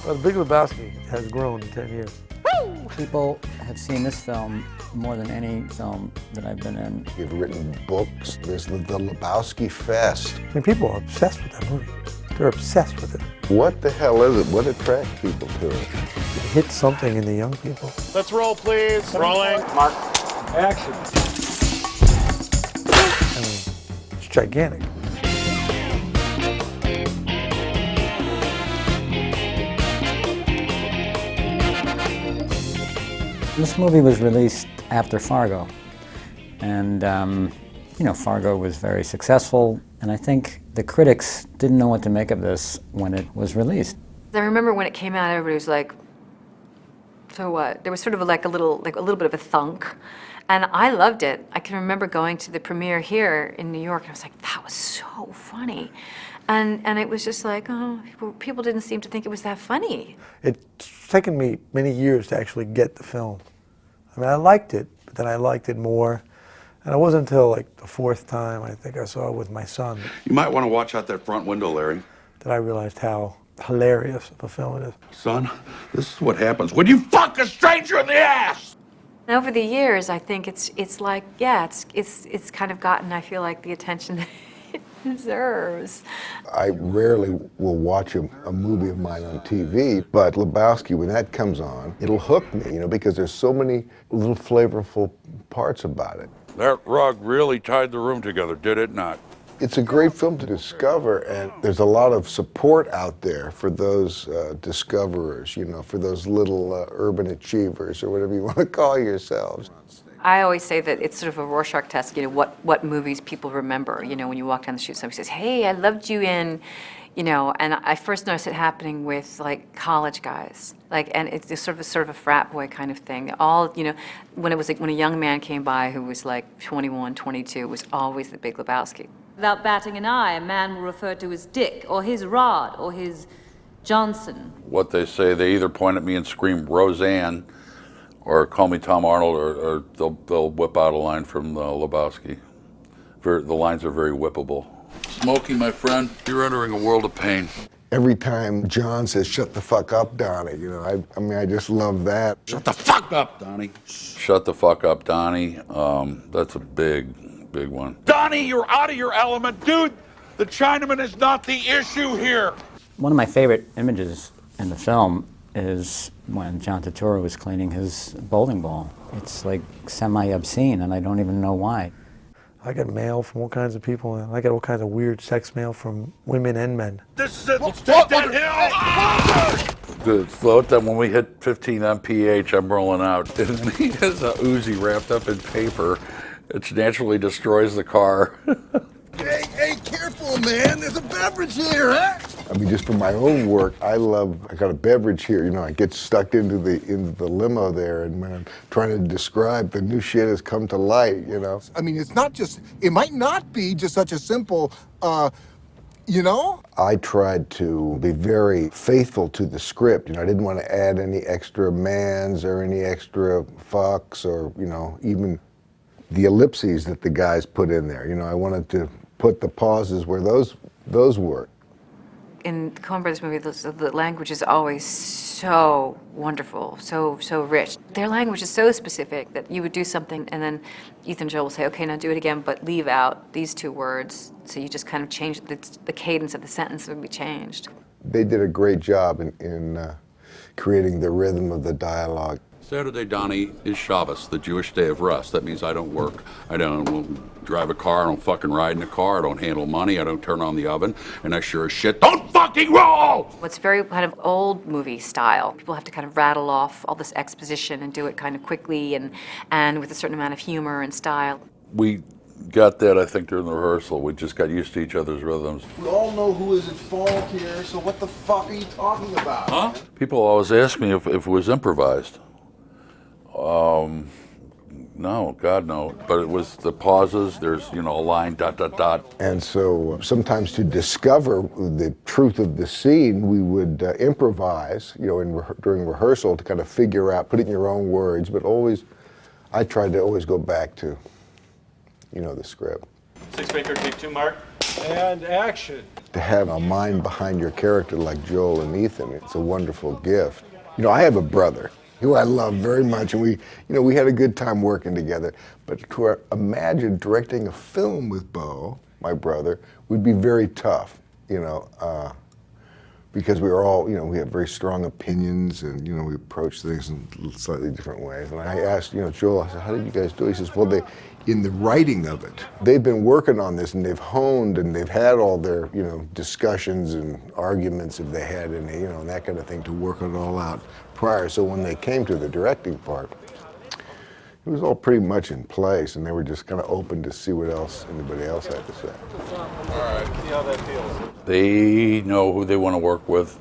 Well, The Big Lebowski has grown in 10 years. People have seen this film more than any film that I've been in. You've written books. There's the Lebowski Fest. I mean, people are obsessed with that movie. They're obsessed with it. What the hell is it? What attracts people to it? It hits something in the young people. Let's roll, please. Rolling. Mark. Action. I mean, it's gigantic. This movie was released after Fargo, and you know, Fargo was very successful, and I think the critics didn't know what to make of this when it was released. I remember when it came out, everybody was like, "So what?" There was sort of like a little bit of a thunk, and I loved it. I can remember going to the premiere here in New York, and I was like, "That was so funny," and it was just like, oh, people didn't seem to think it was that funny. It's taken me many years to actually get the film. I mean, I liked it, but then I liked it more. And it wasn't until like the fourth time, I think I saw it with my son, You might want to watch out that front window, Larry. that I realized how hilarious of a film it is. Son, this is what happens when you fuck a stranger in the ass! And over the years, I think it's like, yeah, it's kind of gotten, I feel like, the attention that it deserves. I rarely will watch a movie of mine on TV, but Lebowski, when that comes on, it'll hook me, you know, because there's so many little flavorful parts about it. That rug really tied the room together, did it not? It's a great film to discover, and there's a lot of support out there for those discoverers, you know, for those little urban achievers or whatever you want to call yourselves. I always say that it's sort of a Rorschach test, you know, what movies people remember. You know, when you walk down the street, somebody says, "Hey, I loved you in," you know, and I first noticed it happening with like college guys. Like, and it's sort of a frat boy kind of thing. All, you know, when a young man came by who was like 21, 22, it was always The Big Lebowski. Without batting an eye, a man will refer to his dick, or his rod, or his Johnson. What they say, they either point at me and scream, Roseanne, or call me Tom Arnold, or they'll whip out a line from Lebowski. The lines are very whippable. Smokey, my friend, you're entering a world of pain. Every time John says, "Shut the fuck up, Donnie," you know, I mean, I just love that. Shut the fuck up, Donnie. Shut the fuck up, Donnie. That's a big one. Donnie, you're out of your element. Dude, the Chinaman is not the issue here. One of my favorite images in the film is when John Turturro was cleaning his bowling ball. It's like semi-obscene, and I don't even know why. I get mail from all kinds of people, and I get all kinds of weird sex mail from women and men. This is it. Let's take that hill. Good. Float that when we hit 15 mph, I'm rolling out. And he has a Uzi wrapped up in paper. It naturally destroys the car. Hey, careful, man. There's a beverage here, huh? I mean, just for my own work, I got a beverage here. You know, I get stuck into the limo there, and when I'm trying to describe, the new shit has come to light, you know? I mean, it might not be just such a simple, you know? I tried to be very faithful to the script. You know, I didn't want to add any extra mans or any extra fucks or, you know, even the ellipses that the guys put in there. You know, I wanted to put the pauses where those work. In the Coen Brothers movie, the language is always so wonderful, so rich. Their language is so specific that you would do something and then Ethan Joel will say, "Okay, now do it again, but leave out these two words." So you just kind of change the cadence of the sentence would be changed. They did a great job in creating the rhythm of the dialogue. Saturday, Donnie, is Shabbos, the Jewish day of rest. That means I don't work. I don't drive a car. I don't fucking ride in a car. I don't handle money. I don't turn on the oven. And I sure as shit don't fucking roll! It's very kind of old movie style. People have to kind of rattle off all this exposition and do it kind of quickly and with a certain amount of humor and style. We got that, I think, during the rehearsal. We just got used to each other's rhythms. We all know who is at fault here, so what the fuck are you talking about? Huh? People always ask me if it was improvised. No, God, no. But it was the pauses, there's, you know, a line, ... And so sometimes to discover the truth of the scene, we would improvise, you know, during rehearsal to kind of figure out, put it in your own words, but always, I tried to always go back to, you know, the script. Six maker, take two, Mark. And action. to have a mind behind your character like Joel and Ethan, it's a wonderful gift. You know, I have a brother who I love very much, and we had a good time working together. But to imagine directing a film with Bo, my brother, would be very tough, because we were all, we had very strong opinions, and we approached things in slightly different ways. And I asked, Joel, I said, how did you guys do it? He says, well, in the writing of it, they've been working on this, and they've honed, and they've had all their, discussions and arguments if they had any, and that kind of thing to work it all out prior. So when they came to the directing part, it was all pretty much in place, and they were just kind of open to see what else anybody else had to say. All right, see how that feels. They know who they want to work with.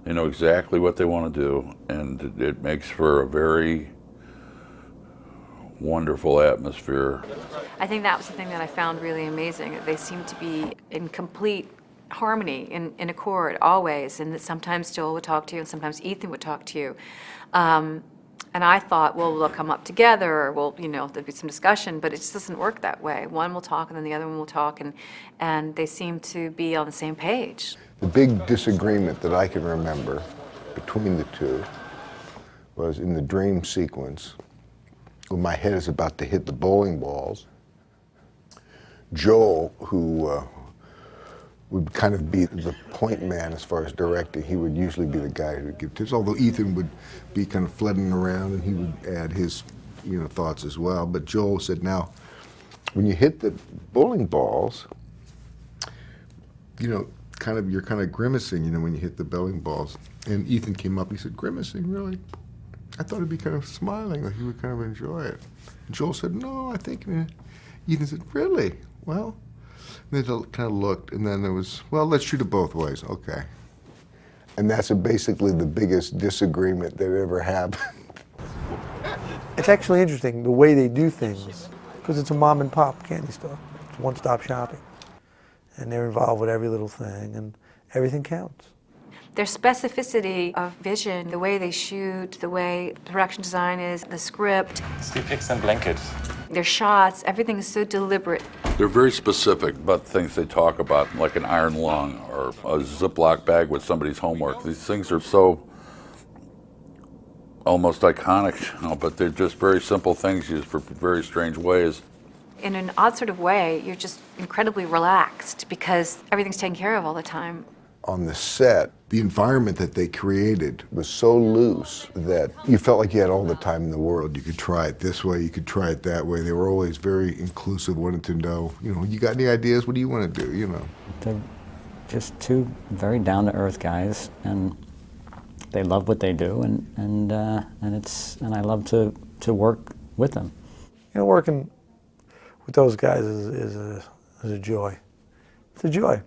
They know exactly what they want to do, and it makes for a very wonderful atmosphere. I think that was the thing that I found really amazing. They seemed to be in complete harmony, in accord, always, and that sometimes Joel would talk to you and sometimes Ethan would talk to you. And I thought, well, they'll come up together, or there'll be some discussion, but it just doesn't work that way. One will talk and then the other one will talk, and they seem to be on the same page. The big disagreement that I can remember between the two was in the dream sequence, when my head is about to hit the bowling balls. Joel, who would kind of be the point man as far as directing, he would usually be the guy who would give tips, although Ethan would be kind of flitting around and he would add his thoughts as well. But Joel said, now, when you hit the bowling balls, you're kind of grimacing, when you hit the bowling balls. And Ethan came up, he said, grimacing, really? I thought it'd be kind of smiling, like he would kind of enjoy it. And Joel said, no, I think, Ethan said, really? Well, and they kind of looked, and then there was, well, let's shoot it both ways, okay. And that's basically the biggest disagreement that ever happened. It's actually interesting the way they do things, because it's a mom and pop candy store. It's one-stop shopping. And they're involved with every little thing, and everything counts. Their specificity of vision, the way they shoot, the way production design is, the script, Pics and blankets. their shots, everything is so deliberate. They're very specific about things they talk about, like an iron lung or a Ziploc bag with somebody's homework. These things are so almost iconic, but they're just very simple things used for very strange ways. In an odd sort of way, you're just incredibly relaxed because everything's taken care of all the time. On the set, the environment that they created was so loose that you felt like you had all the time in the world. You could try it this way, you could try it that way. They were always very inclusive, wanted to know, you got any ideas? What do you want to do, They're just two very down-to-earth guys, and they love what they do, and I love to work with them. Working with those guys is a joy. It's a joy.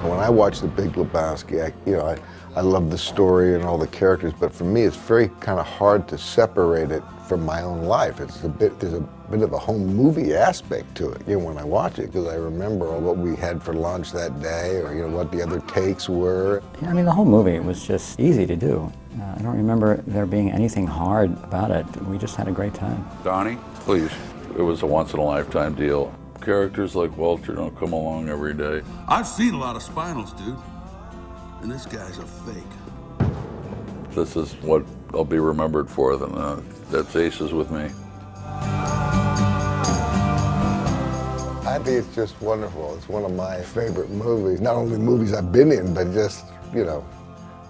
When I watch The Big Lebowski, I love the story and all the characters, but for me, it's very kind of hard to separate it from my own life. There's a bit of a home movie aspect to it, when I watch it, because I remember what we had for lunch that day, or what the other takes were. Yeah, I mean, the whole movie was just easy to do. I don't remember there being anything hard about it. We just had a great time. Donnie, please. It was a once-in-a-lifetime deal. Characters like Walter don't come along every day. I've seen a lot of spinals, dude. And this guy's a fake. This is what I'll be remembered for, then that's aces with me. I think it's just wonderful. It's one of my favorite movies. Not only movies I've been in, but just,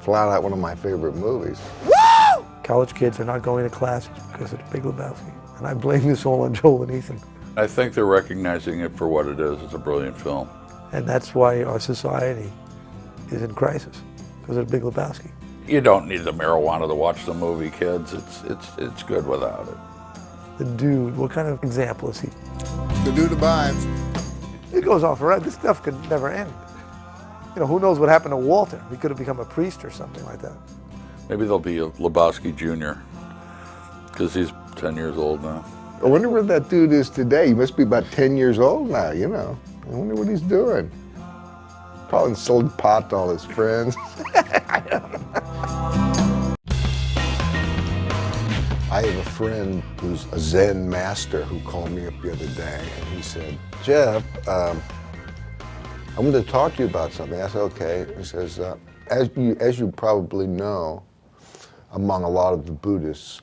flat out one of my favorite movies. Woo! College kids are not going to classes because of The Big Lebowski. And I blame this all on Joel and Ethan. I think they're recognizing it for what it is. It's a brilliant film. And that's why our society is in crisis, because of The Big Lebowski. You don't need the marijuana to watch the movie, kids. It's good without it. The dude, what kind of example is he? The dude abides. It goes on forever. This stuff could never end. Who knows what happened to Walter? He could have become a priest or something like that. Maybe there'll be a Lebowski Jr., because he's 10 years old now. I wonder where that dude is today. He must be about 10 years old now, I wonder what he's doing. Probably sold pot to all his friends. I don't know. I have a friend who's a Zen master who called me up the other day and he said, Jeff, I wanted to talk to you about something. I said, okay. He says, as you probably know, among a lot of the Buddhists,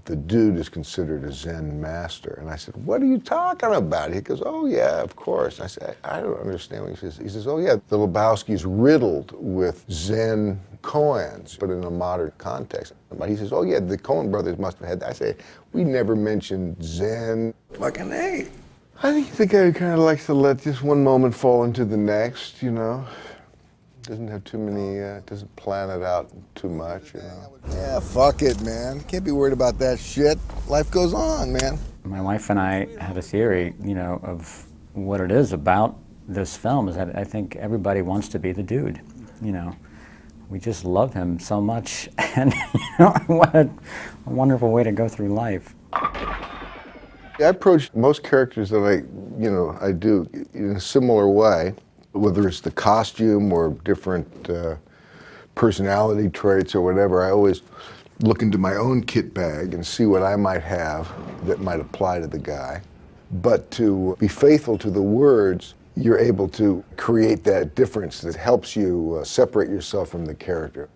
the dude is considered a Zen master. And I said, what are you talking about? He goes, oh yeah, of course. I said, I don't understand what he says. He says, oh yeah, the Lebowski's riddled with Zen koans, but in a modern context. But he says, oh yeah, the Coen brothers must have had that. I say, we never mentioned Zen. Fucking A. I think the guy who kind of likes to let just one moment fall into the next, you know. Doesn't have too many, doesn't plan it out too much, you know. Yeah, fuck it, man. Can't be worried about that shit. Life goes on, man. My wife and I had a theory, you know, of what it is about this film is that I think everybody wants to be the dude, you know. We just love him so much, and you know, what a wonderful way to go through life. I approach most characters that I do in a similar way, whether it's the costume or different personality traits or whatever. I always look into my own kit bag and see what I might have that might apply to the guy. But to be faithful to the words, you're able to create that difference that helps you separate yourself from the character.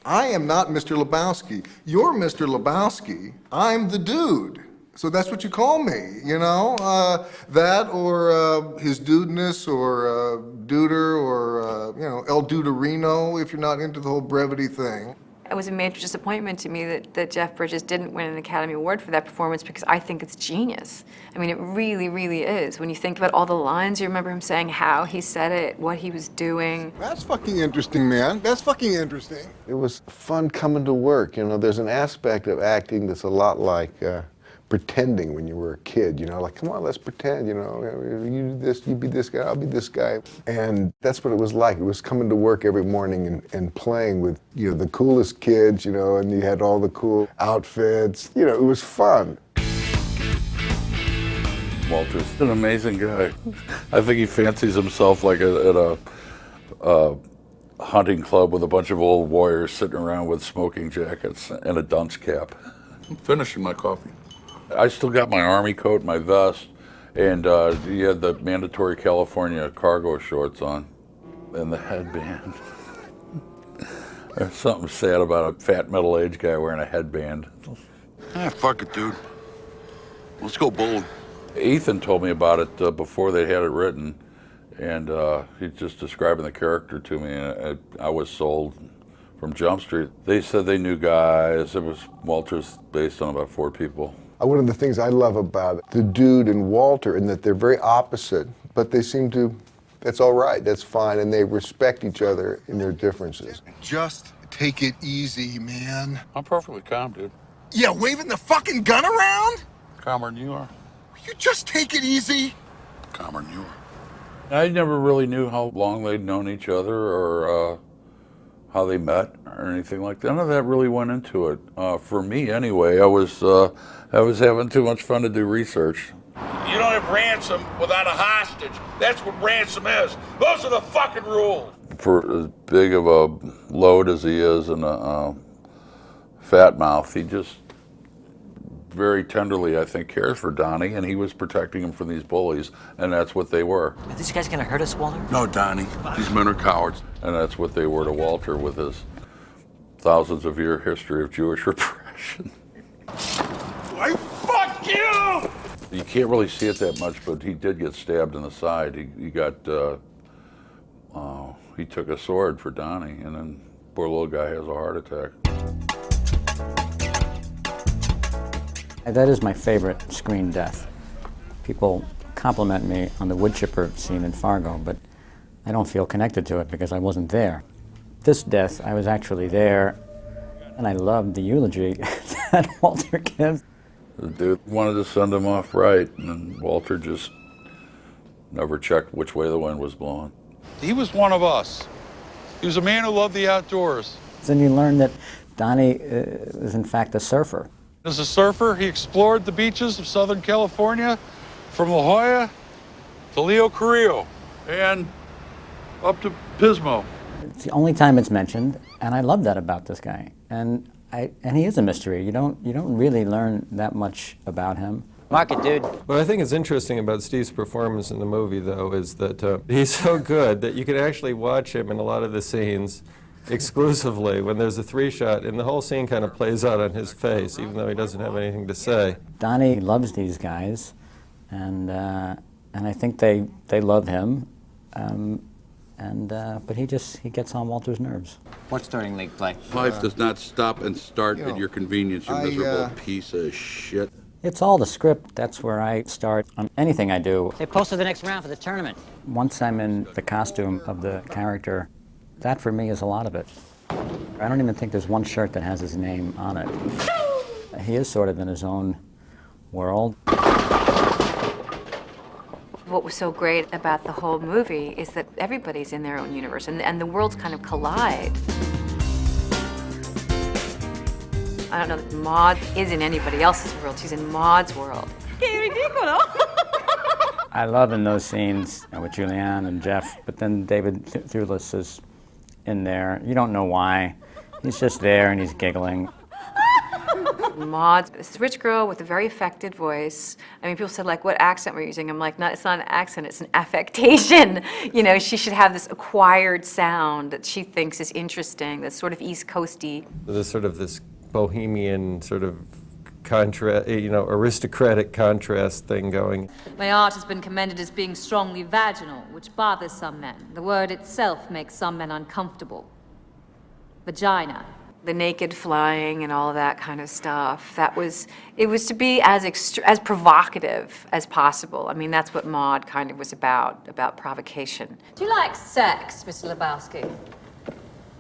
I am not Mr. Lebowski. You're Mr. Lebowski. I'm the dude. So that's what you call me, you know? That or his dudeness or duder or, you know, El Duderino if you're not into the whole brevity thing. It was a major disappointment to me that Jeff Bridges didn't win an Academy Award for that performance because I think it's genius. I mean, it really, really is. When you think about all the lines, you remember him saying how he said it, what he was doing. That's fucking interesting, man. That's fucking interesting. It was fun coming to work, you know. There's an aspect of acting that's a lot like pretending when you were a kid, you know, like, come on, let's pretend, you know, you do this, you be this guy, I'll be this guy. And that's what it was like. It was coming to work every morning and playing with, you know, the coolest kids, you know, and you had all the cool outfits. You know, it was fun. Walter's an amazing guy. I think he fancies himself like at a hunting club with a bunch of old warriors sitting around with smoking jackets and a dunce cap. I'm finishing my coffee. I still got my army coat, my vest, and he had the mandatory California cargo shorts on, and the headband. There's something sad about a fat middle-aged guy wearing a headband. Ah, fuck it, dude. Let's go bowling. Ethan told me about it before they had it written, and he's just describing the character to me, and I was sold from Jump Street. They said they knew guys. It was Walter's based on about 4 people. One of the things I love about the dude and Walter in that they're very opposite, but they seem to, that's all right, that's fine, and they respect each other in their differences. Just take it easy, man. I'm perfectly calm, dude. Yeah, waving the fucking gun around? Calmer than you are. You just take it easy. Calmer than you are. I never really knew how long they'd known each other or how they met or anything like that. None of that really went into it. For me, anyway, I was having too much fun to do research. You don't have ransom without a hostage. That's what ransom is. Those are the fucking rules. For as big of a load as he is and a fat mouth, he just very tenderly, I think, cares for Donnie, and he was protecting him from these bullies, and that's what they were. Are these guys gonna hurt us, Walter? No, Donnie. These men are cowards. And that's what they were to Walter with his thousands of year history of Jewish repression. I fuck you! You can't really see it that much, but he did get stabbed in the side. He took a sword for Donnie, and then poor little guy has a heart attack. That is my favorite screen death. People compliment me on the wood chipper scene in Fargo, but I don't feel connected to it because I wasn't there. This death, I was actually there, and I loved the eulogy that Walter gives. The dude wanted to send him off right, and Walter just never checked which way the wind was blowing. He was one of us. He was a man who loved the outdoors. Then you learn that Donnie is in fact a surfer. As a surfer, he explored the beaches of Southern California from La Jolla to Leo Carrillo and up to Pismo. It's the only time it's mentioned, and I love that about this guy. And And he is a mystery. You don't really learn that much about him. Mark it, dude. What I think is interesting about Steve's performance in the movie, though, is that he's so good that you can actually watch him in a lot of the scenes exclusively when there's a 3-shot, and the whole scene kind of plays out on his face, even though he doesn't have anything to say. Donnie loves these guys, and I think they love him, but he gets on Walter's nerves. What's starting league play? Life does not stop and start at your convenience, you miserable piece of shit. It's all the script. That's where I start on anything I do. They posted the next round for the tournament. Once I'm in the costume of the character, that for me is a lot of it. I don't even think there's one shirt that has his name on it. He is sort of in his own world. What was so great about the whole movie is that everybody's in their own universe, and the worlds kind of collide. I don't know that Maud is in anybody else's world. She's in Maud's world. I love in those scenes with Julianne and Jeff, but then David Thewlis is in there. You don't know why. He's just there and he's giggling. Maud's this rich girl with a very affected voice. I mean, people said, like, what accent we're using? I'm like, no, it's not an accent, it's an affectation. You know, she should have this acquired sound that she thinks is interesting, that's sort of East Coasty. There's sort of this bohemian sort of aristocratic contrast thing going. My art has been commended as being strongly vaginal, which bothers some men. The word itself makes some men uncomfortable. Vagina. The naked flying and all of that kind of stuff. It was to be as provocative as possible. I mean, that's what Maud kind of was about provocation. Do you like sex, Mr. Lebowski?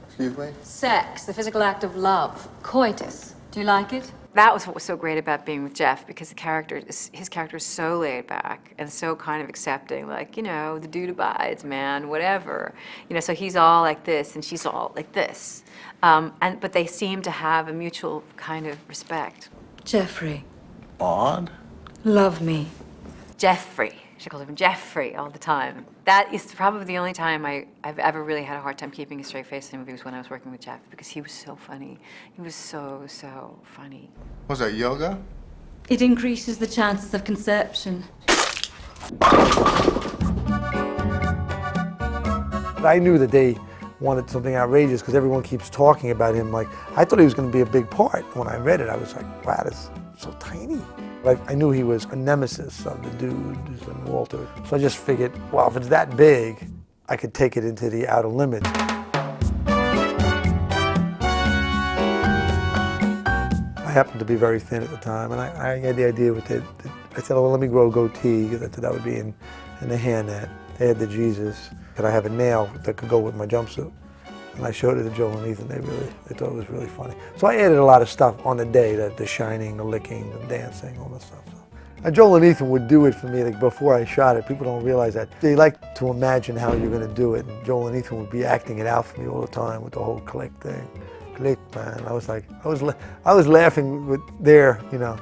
Excuse me? Sex, the physical act of love, coitus. Do you like it? That was what was so great about being with Jeff, because his character is so laid back and so kind of accepting, like, you know, the dude abides, man, whatever. You know, so he's all like this and she's all like this. But they seem to have a mutual kind of respect. Jeffrey. Maud? Love me. Jeffrey. She calls him Jeffrey all the time. That is probably the only time I've ever really had a hard time keeping a straight face in a movie was when I was working with Jeff, because he was so funny. He was so, so funny. Was that yoga? It increases the chances of conception. I knew that they wanted something outrageous because everyone keeps talking about him. Like, I thought he was going to be a big part. When I read it, I was like, wow, this is so tiny. I knew he was a nemesis of the dudes and Walter. So I just figured, well, if it's that big, I could take it into the outer limits. I happened to be very thin at the time, and I had the idea with it. I said, well, let me grow a goatee, because I thought that would be in the hairnet. They had the Jesus. Could I have a nail that could go with my jumpsuit? And I showed it to Joel and Ethan. They thought it was really funny. So I added a lot of stuff on the day, the shining, the licking, the dancing, all that stuff. And Joel and Ethan would do it for me, like, before I shot it. People don't realize that. They like to imagine how you're going to do it. And Joel and Ethan would be acting it out for me all the time with the whole click thing. Click, man. I was like, I was laughing with their, you know.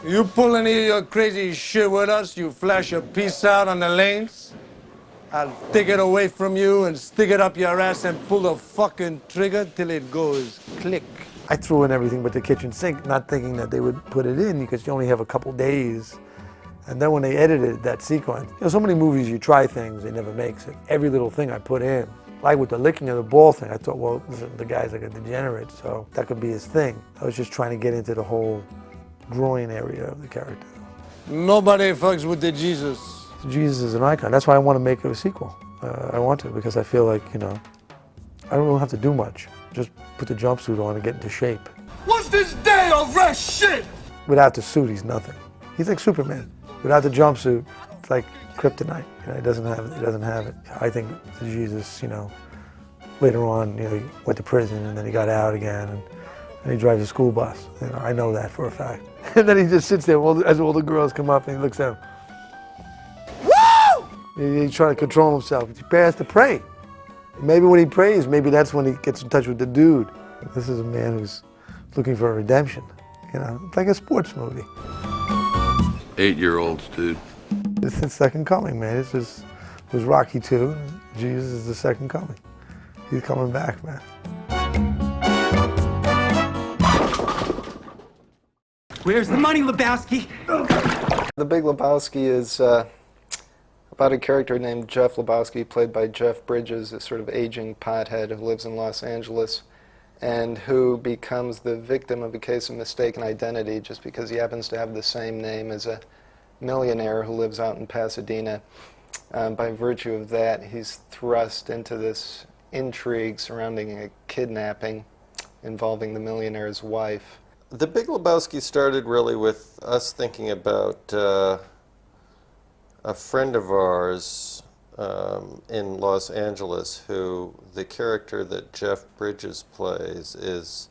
You pull any of your crazy shit with us, you flash a piece out on the lanes, I'll take it away from you and stick it up your ass and pull the fucking trigger till it goes click. I threw in everything but the kitchen sink, not thinking that they would put it in because you only have a couple days. And then when they edited that sequence, you know, so many movies you try things, it never makes it. Every little thing I put in, like with the licking of the ball thing, I thought, well, the guy's like a degenerate, so that could be his thing. I was just trying to get into the whole groin area of the character. Nobody fucks with the Jesus. Jesus is an icon. That's why I want to make a sequel. I want to, because I feel like, you know, I don't really have to do much. Just put the jumpsuit on and get into shape. What's this day of rest shit? Without the suit, he's nothing. He's like Superman. Without the jumpsuit, it's like kryptonite. You know, he doesn't have it. I think the Jesus, you know, later on, you know, he went to prison and then he got out again and he drives a school bus. You know, I know that for a fact. And then he just sits there as all the girls come up and he looks at him. He's trying to control himself. He has to pray. Maybe when he prays, maybe that's when he gets in touch with the dude. This is a man who's looking for a redemption. You know, it's like a sports movie. 8-year-olds, dude. It's the second coming, man. This was Rocky II. Jesus is the second coming. He's coming back, man. Where's the money, Lebowski? The Big Lebowski is about a character named Jeff Lebowski, played by Jeff Bridges, a sort of aging pothead who lives in Los Angeles and who becomes the victim of a case of mistaken identity just because he happens to have the same name as a millionaire who lives out in Pasadena. By virtue of that, he's thrust into this intrigue surrounding a kidnapping involving the millionaire's wife. The Big Lebowski started really with us thinking about a friend of ours in Los Angeles who the character that Jeff Bridges plays is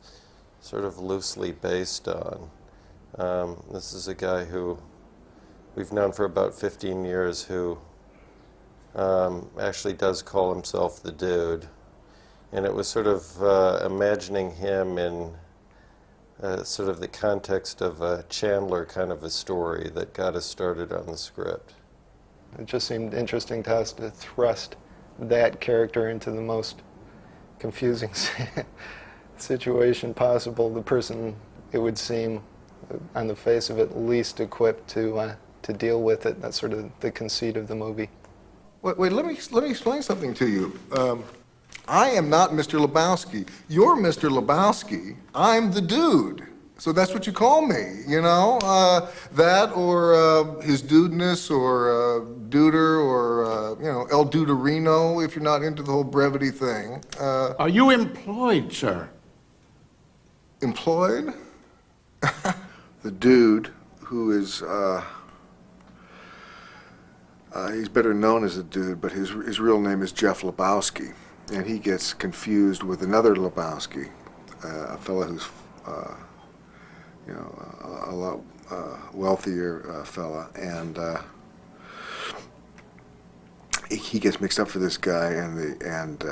sort of loosely based on. This is a guy who we've known for about 15 years who actually does call himself the Dude. And it was sort of imagining him in sort of the context of a Chandler kind of a story that got us started on the script. It just seemed interesting to us to thrust that character into the most confusing situation possible. The person, it would seem, on the face of it, least equipped to deal with it. That's sort of the conceit of the movie. Wait, let me explain something to you. I am not Mr. Lebowski. You're Mr. Lebowski. I'm the Dude. So that's what you call me, you know? That or his dudeness or duder or, you know, El Duderino if you're not into the whole brevity thing. Are you employed, sir? Employed? The Dude, who is, he's better known as the Dude, but his real name is Jeff Lebowski. And he gets confused with another Lebowski, a fellow who's, you know, a lot wealthier fella, and he gets mixed up for this guy, and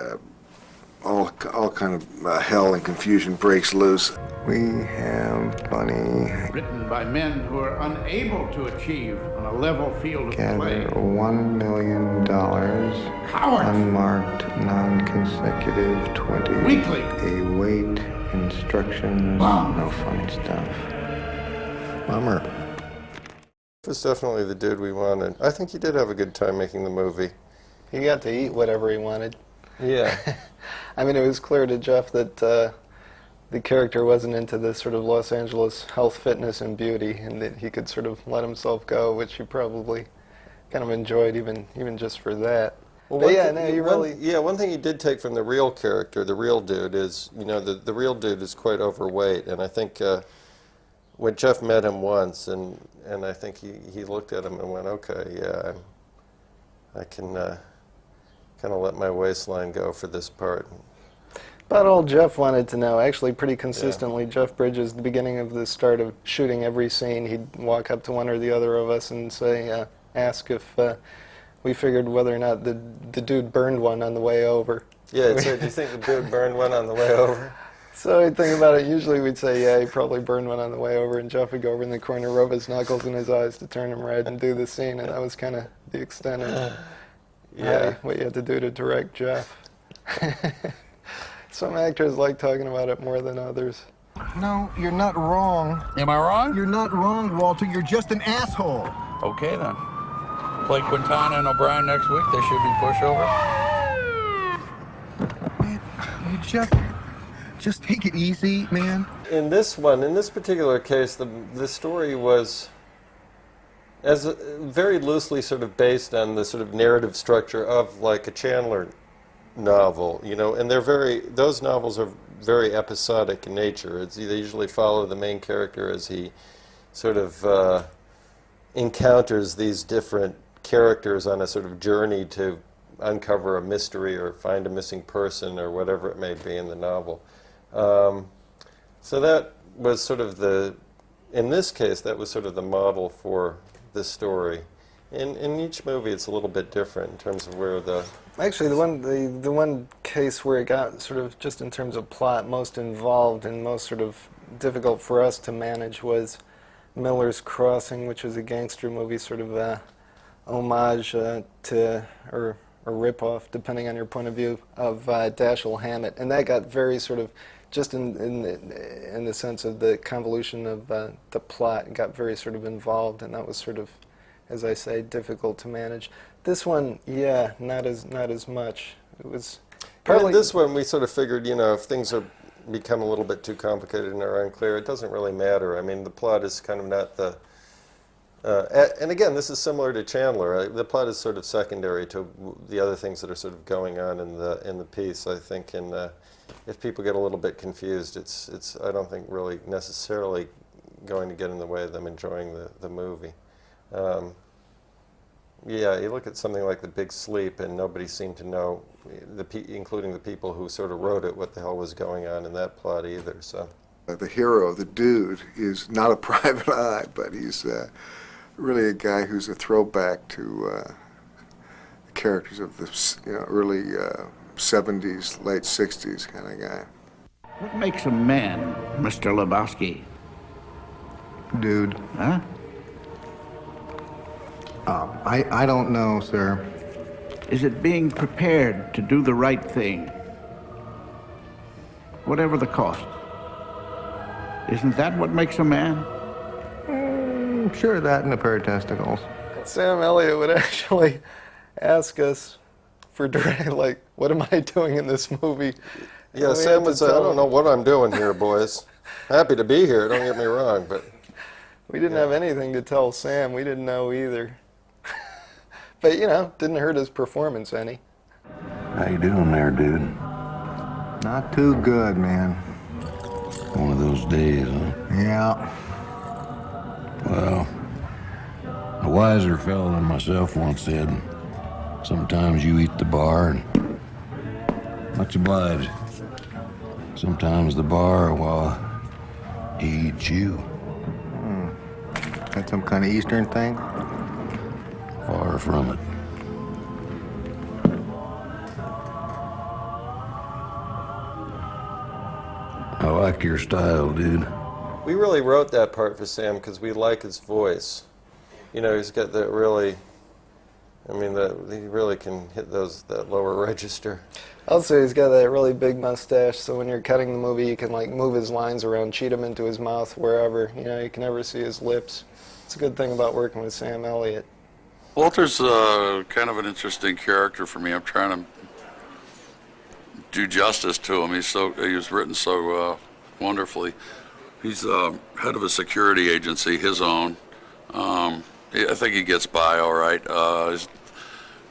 all kind of hell and confusion breaks loose. We have Bunny Written by men who are unable to achieve on a level field of play. gather $1 million, Cowards! unmarked, non-consecutive 20. Weekly. Await instructions. Bum. No funny stuff. Bummer. It was definitely the Dude we wanted. I think he did have a good time making the movie. He got to eat whatever he wanted. Yeah. I mean, it was clear to Jeff that the character wasn't into this sort of Los Angeles health, fitness, and beauty, and that he could sort of let himself go, which he probably kind of enjoyed even just for that. Well, one thing he did take from the real character, the real Dude, is, you know, the real Dude is quite overweight, and I think when Jeff met him once, and I think he looked at him and went, okay, yeah, I can kind of let my waistline go for this part. About all Jeff wanted to know, actually pretty consistently, Jeff Bridges, the beginning of the start of shooting every scene, he'd walk up to one or the other of us and say, ask if we figured whether or not the Dude burned one on the way over. Yeah, so do you think the Dude burned one on the way over? So he'd think about it, usually we'd say, yeah, he probably burned one on the way over, and Jeff would go over in the corner, rub his knuckles in his eyes to turn him red and do the scene, and that was kind of the extent of what you had to do to direct Jeff. Some actors like talking about it more than others. No, you're not wrong. Am I wrong? You're not wrong, Walter. You're just an asshole. Okay, then. Play Quintana and O'Brien next week. They should be pushover. Man, you just take it easy, man. In this particular case, the story was very loosely sort of based on the sort of narrative structure of like a Chandler novel, you know, and those novels are very episodic in nature. They usually follow the main character as he sort of encounters these different characters on a sort of journey to uncover a mystery or find a missing person or whatever it may be in the novel. So that was sort of in this case, that was sort of the model for this story. In each movie, it's a little bit different in terms of where the... Actually, the one case where it got sort of, just in terms of plot, most involved and most sort of difficult for us to manage was Miller's Crossing, which was a gangster movie, sort of a homage to, or a rip-off, depending on your point of view, of Dashiell Hammett. And that got very sort of just in the sense of the convolution of the plot, got very sort of involved, and that was sort of, as I say, difficult to manage. This one, yeah, not as much. It was partly this one we sort of figured, you know, if things are become a little bit too complicated and are unclear, it doesn't really matter. I mean, the plot is kind of not the. And again, this is similar to Chandler. Right? The plot is sort of secondary to the other things that are sort of going on in the piece. I think, and if people get a little bit confused, it's I don't think really necessarily going to get in the way of them enjoying the movie. Yeah, you look at something like The Big Sleep, and nobody seemed to know, including the people who sort of wrote it, what the hell was going on in that plot either. So, the hero, the dude, is not a private eye, but he's really a guy who's a throwback to the characters of the early 70s, late 60s kind of guy. What makes a man, Mr. Lebowski? Dude. Huh? I don't know, sir. Is it being prepared to do the right thing? Whatever the cost. Isn't that what makes a man? Sure, that and a pair of testicles. Sam Elliott would actually ask us for direct, like, what am I doing in this movie? yeah, Sam would say, I don't know what I'm doing here, boys. Happy to be here, don't get me wrong, but... We didn't have anything to tell Sam. We didn't know either. But, you know, didn't hurt his performance any. How you doing there, dude? Not too good, man. One of those days, huh? Yeah. Well, a wiser fellow than myself once said, sometimes you eat the bar and much obliged. Sometimes the bar, well, he eats you. That some kind of Eastern thing? Far from it. I like your style, dude. We really wrote that part for Sam because we like his voice. You know, he's got that really, I mean, he really can hit that lower register. I'll say he's got that really big mustache, so when you're cutting the movie, you can, like, move his lines around, cheat him into his mouth, wherever. You know, you can never see his lips. It's a good thing about working with Sam Elliott. Walter's kind of an interesting character for me. I'm trying to do justice to him. He was written so wonderfully. He's head of a security agency, his own. I think he gets by all right.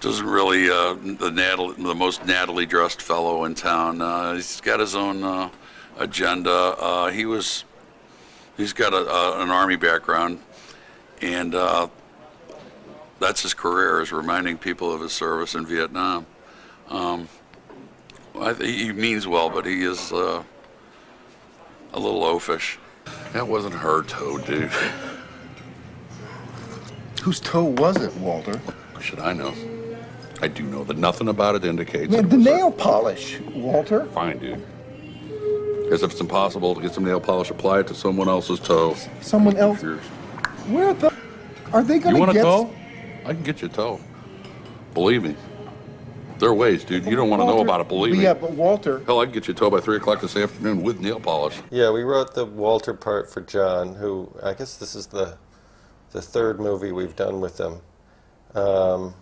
Doesn't really the most nattily dressed fellow in town. He's got his own agenda. He's got an army background, and that's his career, is reminding people of his service in Vietnam. I think he means well, but he is a little oafish. That wasn't her toe, dude. Whose toe was it, Walter? Should I know? I do know that nothing about it indicates. Yeah, the nail polish, Walter. Fine, dude. As if it's impossible to get some nail polish applied to someone else's toe. Someone else? Where the... Are they going to get... You want a toe? I can get you a toe. Believe me. There are ways, dude. You don't want to know about it, believe me. Yeah, but Walter... Hell, I can get you a toe by 3 o'clock this afternoon with nail polish. Yeah, we wrote the Walter part for John, who, I guess this is the third movie we've done with him. Well,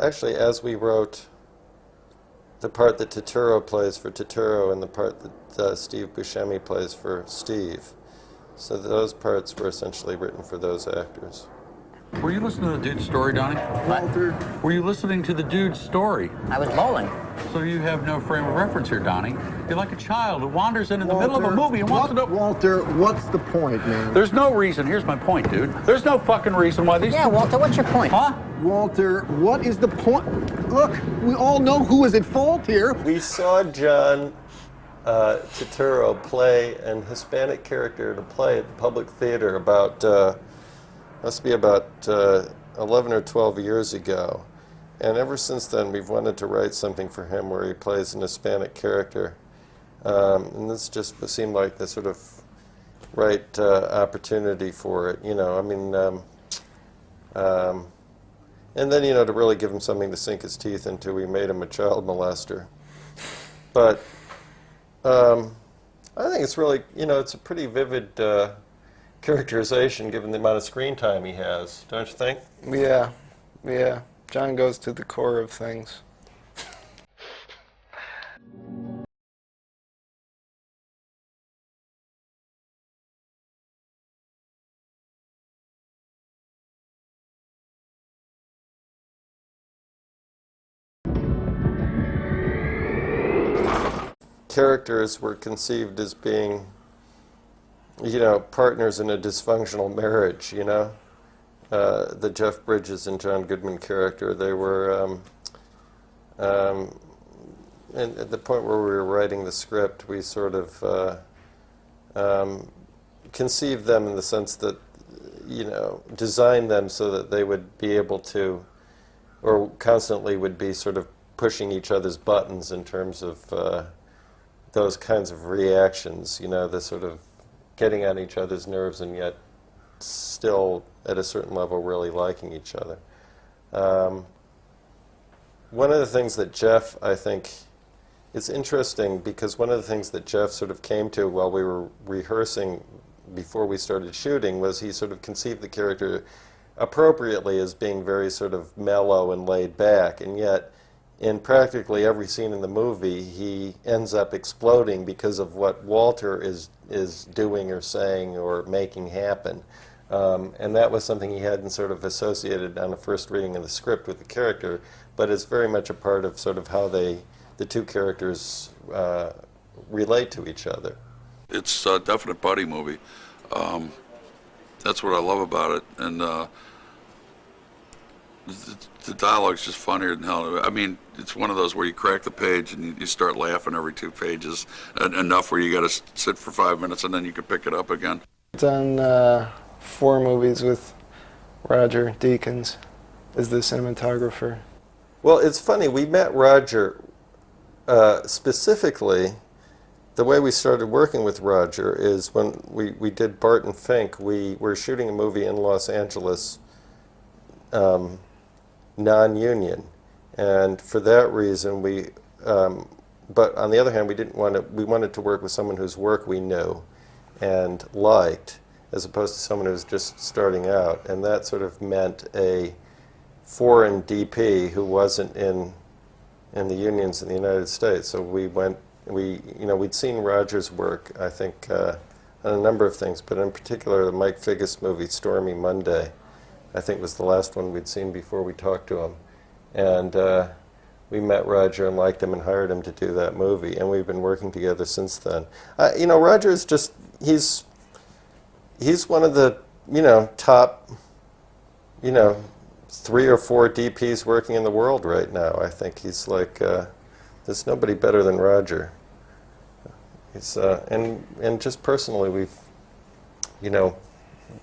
actually, as we wrote the part that Turturro plays for Turturro and the part that Steve Buscemi plays for Steve, so those parts were essentially written for those actors. Were you listening to the dude's story, Donnie? Walter... Were you listening to the dude's story? I was bowling. So you have no frame of reference here, Donnie. You're like a child who wanders in the middle of a movie and wants to know... Walter, what's the point, man? There's no reason. Here's my point, dude. There's no fucking reason why these... Yeah, Walter, what's your point? Huh? Walter, what is the point? Look, we all know who is at fault here. We saw John Turturro play an Hispanic character to play at the Public Theater about... must be about 11 or 12 years ago. And ever since then, we've wanted to write something for him where he plays an Hispanic character. And this just seemed like the sort of right opportunity for it, you know. I mean, and then, you know, to really give him something to sink his teeth into, we made him a child molester. But I think it's really, it's a pretty vivid characterization given the amount of screen time he has, don't you think? Yeah, yeah. John goes to the core of things. Characters were conceived as being, partners in a dysfunctional marriage, the Jeff Bridges and John Goodman character, they were, and at the point where we were writing the script, we sort of conceived them in the sense that, designed them so that they would be able to, or constantly would be sort of pushing each other's buttons in terms of those kinds of reactions, the sort of getting on each other's nerves and yet still at a certain level really liking each other. One of the things that Jeff, I think, it's interesting because one of the things that Jeff sort of came to while we were rehearsing before we started shooting was he sort of conceived the character appropriately as being very sort of mellow and laid back, and yet in practically every scene in the movie, he ends up exploding because of what Walter is doing or saying or making happen. And that was something he hadn't sort of associated on the first reading of the script with the character, but it's very much a part of sort of how the two characters relate to each other. It's a definite buddy movie. That's what I love about it. And the dialogue's just funnier than hell. I mean, it's one of those where you crack the page and you start laughing every 2 pages, enough where you got to sit for 5 minutes and then you can pick it up again. I've done 4 movies with Roger Deakins as the cinematographer. Well, it's funny, we met Roger specifically. The way we started working with Roger is when we did Barton Fink, we were shooting a movie in Los Angeles, non-union, and for that reason but on the other hand, we wanted to work with someone whose work we knew and liked, as opposed to someone who's just starting out, and that sort of meant a foreign DP who wasn't in the unions in the United States. So we'd seen Roger's work, I think, on a number of things, but in particular the Mike Figgis movie Stormy Monday, I think was the last one we'd seen before we talked to him. And we met Roger and liked him and hired him to do that movie, and we've been working together since then. Roger is just, he's one of the, top, 3 or 4 DPs working in the world right now. I think he's like, there's nobody better than Roger. He's, and just personally,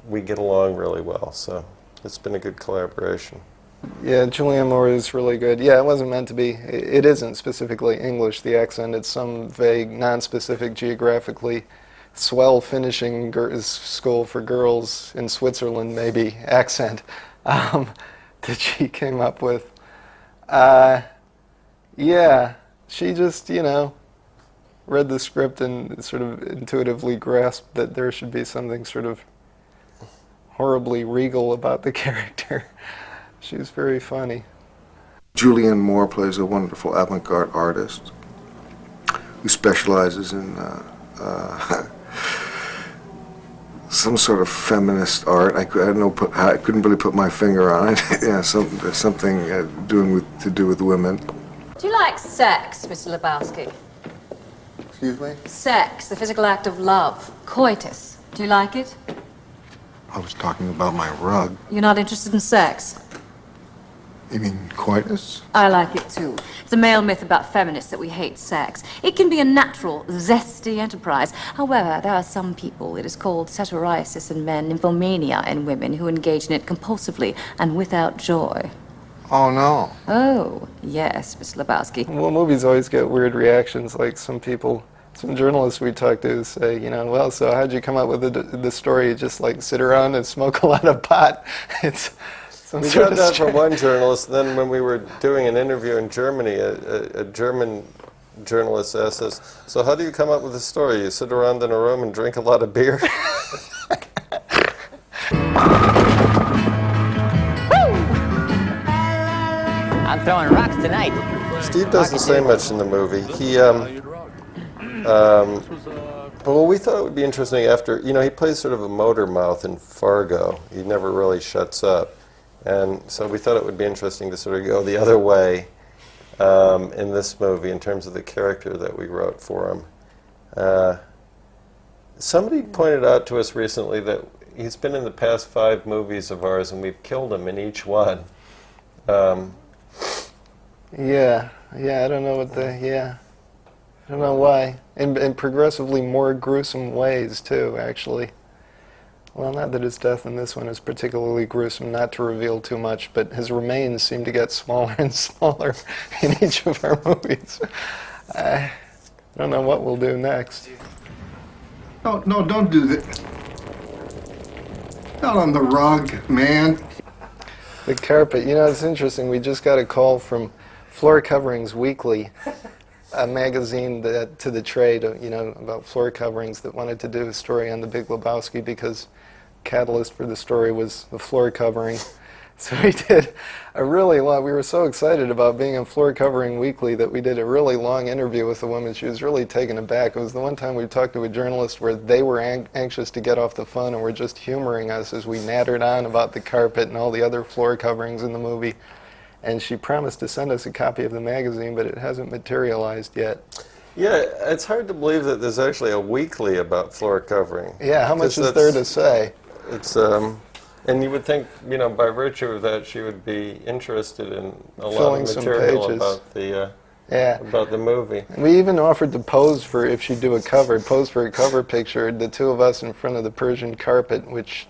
we get along really well, so it's been a good collaboration. Yeah, Julianne Moore is really good. Yeah, it wasn't meant to be. It isn't specifically English, the accent. It's some vague, non-specific, geographically swell finishing school for girls in Switzerland, maybe, accent that she came up with. Yeah, she just, read the script and sort of intuitively grasped that there should be something sort of horribly regal about the character. She's very funny. Julianne Moore plays a wonderful avant-garde artist who specializes in some sort of feminist art. I couldn't really put my finger on it. Yeah, something to do with women. Do you like sex, Mr. Lebowski? Excuse me? Sex, the physical act of love, coitus. Do you like it? I was talking about my rug. You're not interested in sex? You mean coitus? I like it too. It's a male myth about feminists that we hate sex. It can be a natural, zesty enterprise. However, there are some people, it is called satyriasis in men, nymphomania in women, who engage in it compulsively and without joy. Oh, no. Oh, yes, Mr. Lebowski. Well, movies always get weird reactions, like some journalists we talk to say, well, so how'd you come up with the story? You just like sit around and smoke a lot of pot? It's we got that from one journalist, and then when we were doing an interview in Germany, a German journalist asked us, so how do you come up with a story? You sit around in a room and drink a lot of beer? I'm throwing rocks tonight. Steve doesn't say much in the movie. Well, we thought it would be interesting after, he plays sort of a motor mouth in Fargo. He never really shuts up. And so we thought it would be interesting to sort of go the other way in this movie in terms of the character that we wrote for him. Somebody pointed out to us recently that he's been in the past 5 movies of ours and we've killed him in each one. Yeah, I don't know I don't know why. In progressively more gruesome ways, too, actually. Well, not that his death in this one is particularly gruesome, not to reveal too much, but his remains seem to get smaller and smaller in each of our movies. I don't know what we'll do next. No, don't do that. Not on the rug, man. The carpet, it's interesting. We just got a call from Floor Coverings Weekly, a magazine to the trade, about floor coverings, that wanted to do a story on the Big Lebowski because catalyst for the story was the floor covering. So we did a really long, we were so excited about being in Floor Covering Weekly that we did a really long interview with the woman. She was really taken aback. It was the one time we talked to a journalist where they were anxious to get off the phone and were just humoring us as we nattered on about the carpet and all the other floor coverings in the movie. And she promised to send us a copy of the magazine, but it hasn't materialized yet. Yeah, it's hard to believe that there's actually a weekly about floor covering. Yeah, how much is there to say? It's, and you would think, by virtue of that, she would be interested in a lot of material about the about the movie. We even offered to pose for, if she'd do a cover, pose for a cover picture, the two of us in front of the Persian carpet, which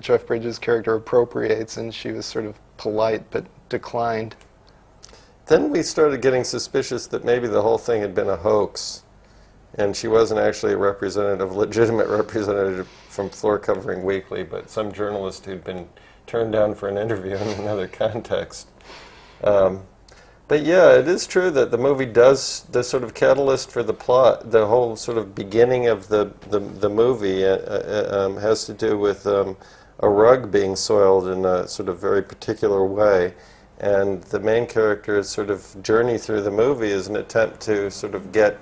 Jeff Bridges' character appropriates, and she was sort of polite but declined. Then we started getting suspicious that maybe the whole thing had been a hoax, and she wasn't actually a legitimate representative from Floor Covering Weekly, but some journalist who'd been turned down for an interview in another context. But yeah, it is true that the movie does, the sort of catalyst for the plot, the whole sort of beginning of the movie has to do with a rug being soiled in a sort of very particular way. And the main character's sort of journey through the movie is an attempt to sort of get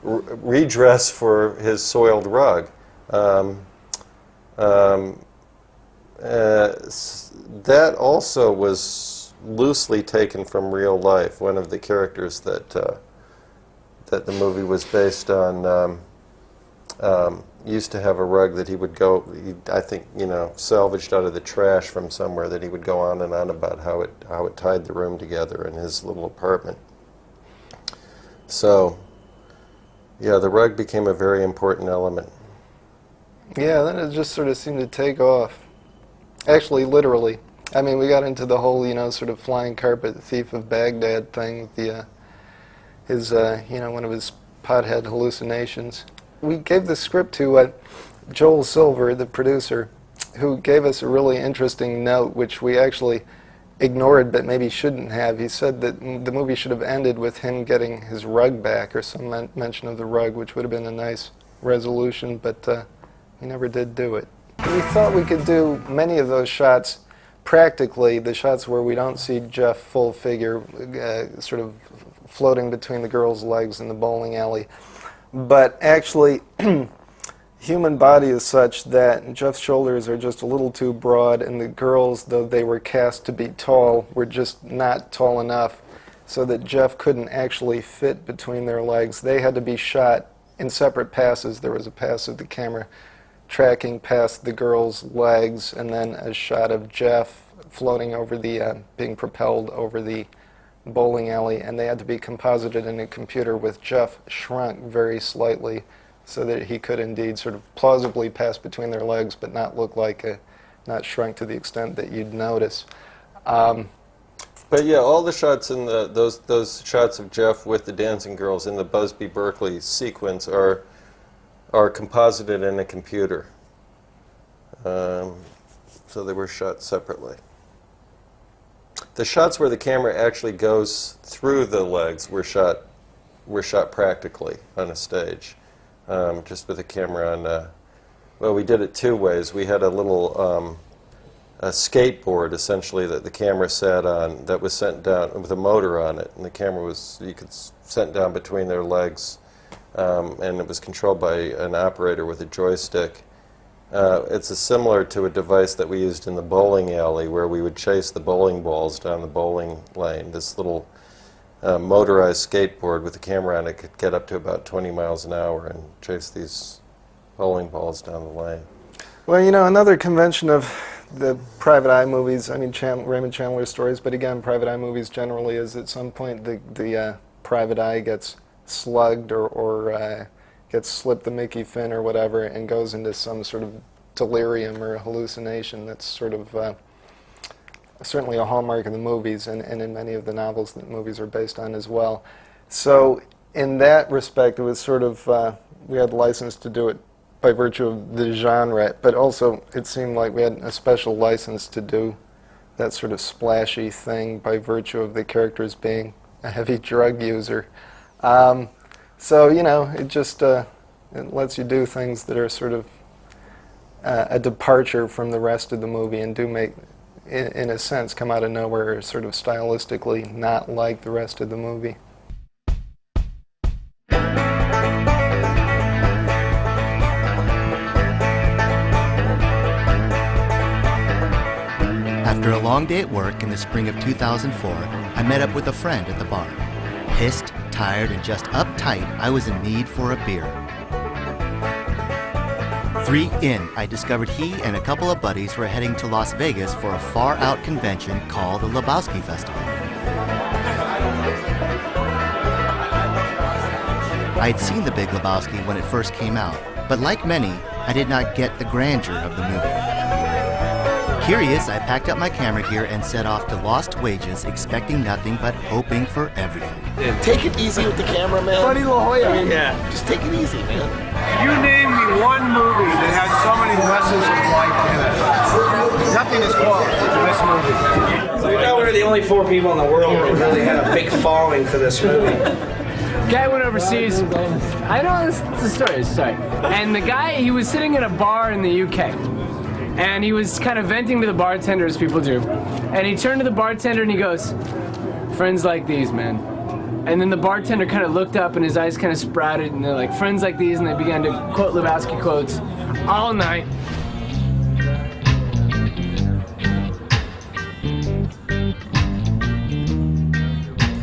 redress for his soiled rug. That also was loosely taken from real life. One of the characters that the movie was based on used to have a rug that he would go, I think, salvaged out of the trash from somewhere, that he would go on and on about how it tied the room together in his little apartment. So, yeah, the rug became a very important element. Yeah, then it just sort of seemed to take off. Actually, literally. I mean, we got into the whole, sort of flying carpet thief of Baghdad thing, his one of his pothead hallucinations. We gave the script to Joel Silver, the producer, who gave us a really interesting note, which we actually ignored but maybe shouldn't have. He said that the movie should have ended with him getting his rug back, or some mention of the rug, which would have been a nice resolution, but he never did do it. We thought we could do many of those shots practically, the shots where we don't see Jeff full figure sort of floating between the girl's legs in the bowling alley. But actually, human body is such that Jeff's shoulders are just a little too broad, and the girls, though they were cast to be tall, were just not tall enough, so that Jeff couldn't actually fit between their legs. They had to be shot in separate passes. There was a pass of the camera tracking past the girl's legs, and then a shot of Jeff floating over the, being propelled over the bowling alley, and they had to be composited in a computer with Jeff shrunk very slightly so that he could indeed sort of plausibly pass between their legs but not look like not shrunk to the extent that you'd notice. But yeah, all the shots in those shots of Jeff with the dancing girls in the Busby Berkeley sequence are composited in a computer. So they were shot separately. The shots where the camera actually goes through the legs were shot were shot practically on a stage, just with a camera on. Well, we did it two ways. We had a little a skateboard, essentially, that the camera sat on, that was sent down with a motor on it, and the camera was, you could sent down between their legs, and it was controlled by an operator with a joystick. It's similar to a device that we used in the bowling alley, where we would chase the bowling balls down the bowling lane. This little motorized skateboard with a camera on it could get up to about 20 miles an hour and chase these bowling balls down the lane. Well, you know, another convention of the private eye movies, I mean Raymond Chandler stories, but again, private eye movies generally is at some point the private eye gets slugged or gets slipped the Mickey fin or whatever and goes into some sort of delirium or hallucination that's sort of certainly a hallmark of the movies and in many of the novels that movies are based on as well. So in that respect, it was sort of, we had license to do it by virtue of the genre, but also it seemed like we had a special license to do that sort of splashy thing by virtue of the characters being a heavy drug user. So, you know, it just it lets you do things that are sort of a departure from the rest of the movie and do make, in a sense, come out of nowhere, sort of stylistically not like the rest of the movie. After a long day at work in the spring of 2004, I met up with a friend at the bar. Pissed, tired, and just uptight, I was in need for a beer. 3 in, I discovered he and a couple of buddies were heading to Las Vegas for a far-out convention called the Lebowski Festival. I'd seen The Big Lebowski when it first came out, but like many, I did not get the grandeur of the movie. Curious, I packed up my camera gear and set off to Lost Wages, expecting nothing but hoping for everything. Take it easy with the camera, man. Buddy La Jolla. I mean, yeah. Just take it easy, man. You name me one movie that has so many lessons of life in it. Nothing is close to this movie. So you know we're the only 4 people in the world who really had a big following for this movie. Guy went overseas. I know this is the story. And the guy, he was sitting in a bar in the UK. And he was kind of venting to the bartender, as people do. And he turned to the bartender and he goes, "Friends like these, man." And then the bartender kind of looked up and his eyes kind of sprouted and they're like, "Friends like these," and they began to quote Lebowski quotes all night.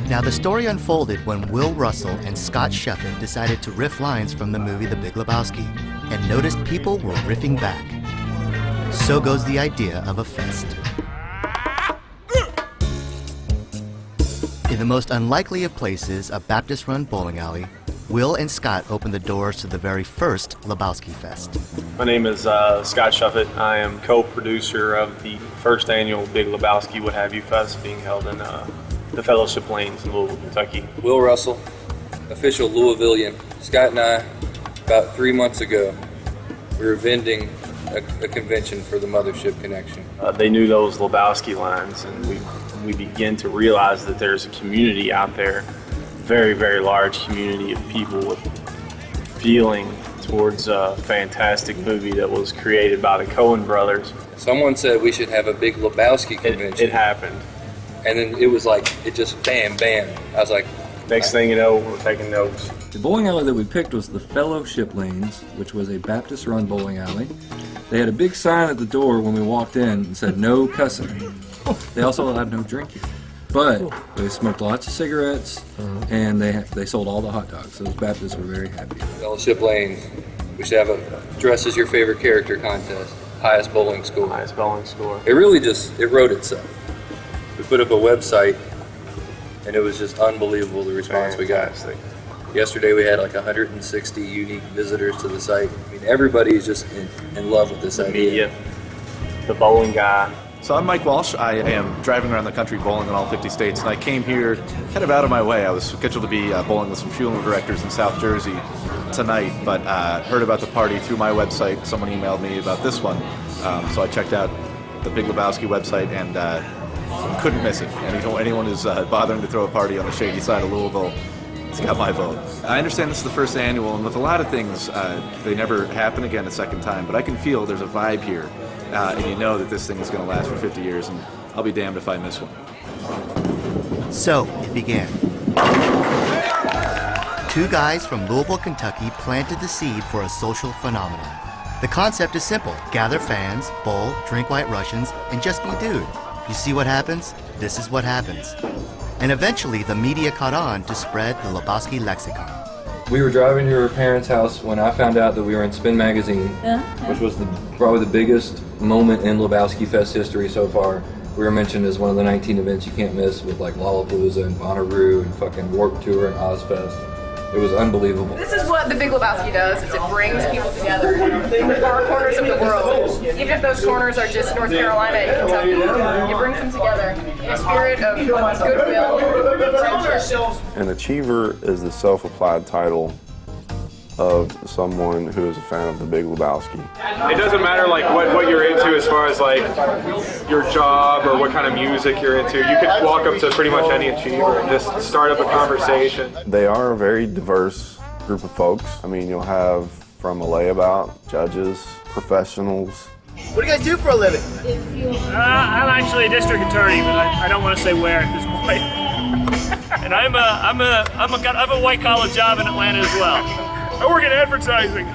Now the story unfolded when Will Russell and Scott Sheffin decided to riff lines from the movie The Big Lebowski and noticed people were riffing back. So goes the idea of a fest. In the most unlikely of places, a Baptist-run bowling alley, Will and Scott opened the doors to the very first Lebowski Fest. My name is Scott Sheffin. I am co-producer of the first annual Big Lebowski What Have You Fest being held in the Fellowship Lanes in Louisville, Kentucky. Will Russell, official Louisvillian. Scott and I, about 3 months ago, we were vending a convention for the Mothership Connection. They knew those Lebowski lines, and we begin to realize that there's a community out there, very, very large community of people with feeling towards a fantastic movie that was created by the Coen brothers. Someone said we should have a Big Lebowski convention. It happened. And then it was like, it just bam, bam. I was like, next thing you know, we're taking notes. The bowling alley that we picked was the Fellowship Lanes, which was a Baptist-run bowling alley. They had a big sign at the door when we walked in and said no cussing. They also allowed no drinking. But they smoked lots of cigarettes and they sold all the hot dogs. Those Baptists were very happy. Fellowship Lanes, we should have a dress as your favorite character contest. Highest bowling score. Highest bowling score. It really just, it wrote itself. We put up a website and it was just unbelievable the response we got. Yesterday we had like 160 unique visitors to the site. I mean, everybody's just in love with this idea. Media, the bowling guy. So I'm Mike Walsh. I am driving around the country bowling in all 50 states, and I came here kind of out of my way. I was scheduled to be bowling with some funeral directors in South Jersey tonight, but heard about the party through my website. Someone emailed me about this one, so I checked out the Big Lebowski website and couldn't miss it. Anyone who's bothering to throw a party on the shady side of Louisville, It's got my vote. I understand this is the first annual, and with a lot of things, they never happen again a second time, but I can feel there's a vibe here, and you know that this thing is going to last for 50 years, and I'll be damned if I miss one. So, it began. Two guys from Louisville, Kentucky planted the seed for a social phenomenon. The concept is simple. Gather fans, bowl, drink White Russians, and just be dude. You see what happens? This is what happens. And eventually, the media caught on to spread the Lebowski lexicon. We were driving to your parents' house when I found out that we were in Spin Magazine, which was probably the biggest moment in Lebowski Fest history so far. We were mentioned as one of the 19 events you can't miss with like Lollapalooza and Bonnaroo and fucking Warped Tour and Ozfest. It was unbelievable. This is what the Big Lebowski does, is it brings people together from the far corners of the world. Even if those corners are just North Carolina and Kentucky, it brings them together in a spirit of goodwill and friendship. An achiever is the self-applied title of someone who is a fan of the Big Lebowski. It doesn't matter like what you're into as far as like your job or what kind of music you're into. You could walk up to pretty much any achiever and just start up a conversation. They are a very diverse group of folks. I mean, you'll have from a layabout, judges, professionals. What do you guys do for a living? I'm actually a district attorney, but I don't want to say where at this point. And I have a white collar job in Atlanta as well. I work in advertising.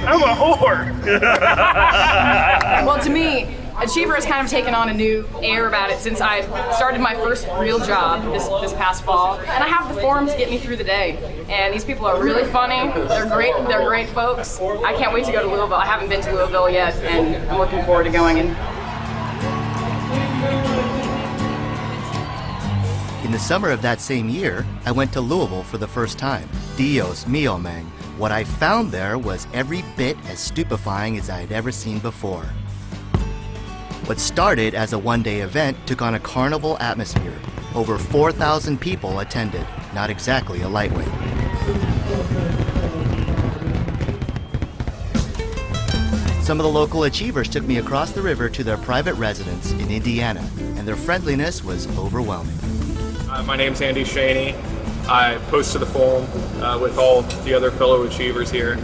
I'm a whore. Well, to me, Achiever has kind of taken on a new air about it since I started my first real job this past fall. And I have the forum to get me through the day. And these people are really funny. They're great folks. I can't wait to go to Louisville. I haven't been to Louisville yet, and I'm looking forward to going. In the summer of that same year, I went to Louisville for the first time. Dios mio, man. What I found there was every bit as stupefying as I had ever seen before. What started as a one-day event took on a carnival atmosphere. Over 4,000 people attended, not exactly a lightweight. Some of the local achievers took me across the river to their private residence in Indiana, and their friendliness was overwhelming. My name's Andy Shaney. I post to the forum with all the other fellow achievers here.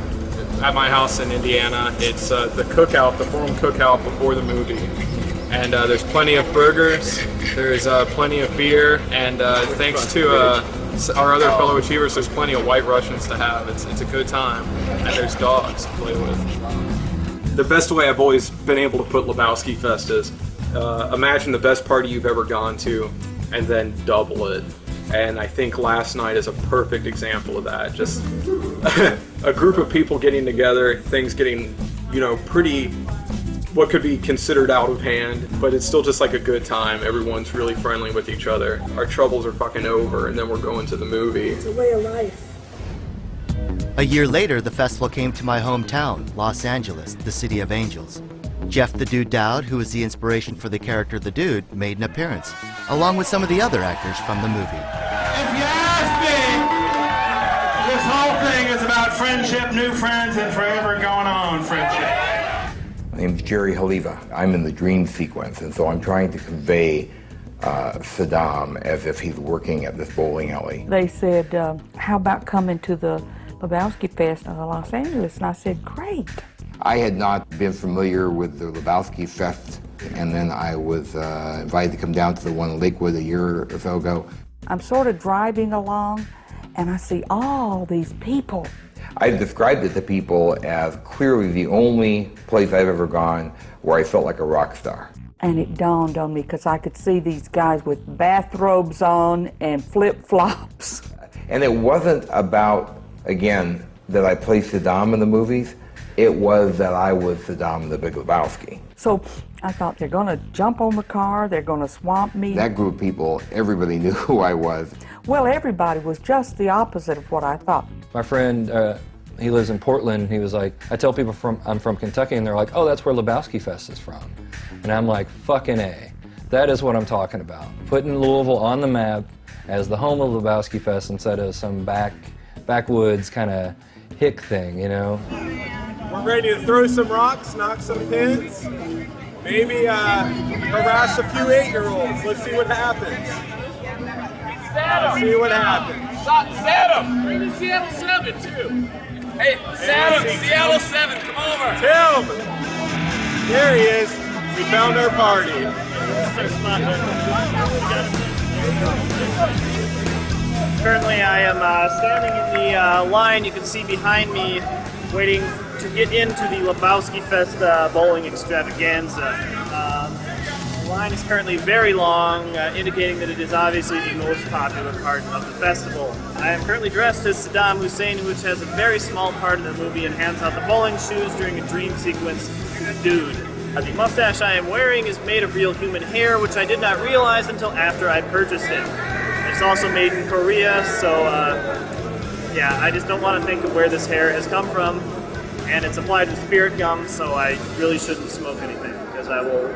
At my house in Indiana, it's the cookout, the forum cookout before the movie. And there's plenty of burgers, there's plenty of beer, and thanks to our other fellow achievers, there's plenty of White Russians to have. It's a good time, and there's dogs to play with. The best way I've always been able to put Lebowski Fest is, imagine the best party you've ever gone to, and then double it. And I think last night is a perfect example of that. Just a group of people getting together, things getting, pretty, what could be considered out of hand, but it's still just like a good time. Everyone's really friendly with each other. Our troubles are fucking over, and then we're going to the movie. It's a way of life. A year later, the festival came to my hometown, Los Angeles, the city of angels. Jeff the Dude Dowd, who was the inspiration for the character The Dude, made an appearance, along with some of the other actors from the movie. If you ask me, this whole thing is about friendship, new friends, and forever going on friendship. My name's Jerry Haliva. I'm in the dream sequence, and so I'm trying to convey Saddam as if he's working at this bowling alley. They said, how about coming to the Lebowski Fest in Los Angeles? And I said, great. I had not been familiar with the Lebowski Fest, and then I was invited to come down to the one in Lakewood a year or so ago. I'm sort of driving along, and I see all these people. I've described it to people as clearly the only place I've ever gone where I felt like a rock star. And it dawned on me, because I could see these guys with bathrobes on and flip-flops. And it wasn't about, again, that I played Saddam in the movies. It was that I was Saddam in the Big Lebowski. So I thought, they're going to jump on the car, they're going to swamp me. That group of people, everybody knew who I was. Well, everybody was just the opposite of what I thought. My friend, he lives in Portland. He was like, I tell people I'm from Kentucky, and they're like, oh, that's where Lebowski Fest is from. And I'm like, fucking A. That is what I'm talking about. Putting Louisville on the map as the home of Lebowski Fest instead of some backwoods kind of hick thing, We're ready to throw some rocks, knock some pins, maybe harass a few 8-year-olds. Let's see what happens. Let's see what happens. Saddam! Bring the Seattle 7, too. Hey, Saddam, Seattle 7, come over. Tim! There he is. We found our party. Currently, I am standing in the line you can see behind me, waiting to get into the Lebowski Fest bowling extravaganza. The line is currently very long, indicating that it is obviously the most popular part of the festival. I am currently dressed as Saddam Hussein, which has a very small part in the movie and hands out the bowling shoes during a dream sequence to the dude. The mustache I am wearing is made of real human hair, which I did not realize until after I purchased it. It's also made in Korea, so yeah, I just don't want to think of where this hair has come from. And it's applied to spirit gum, so I really shouldn't smoke anything, because I will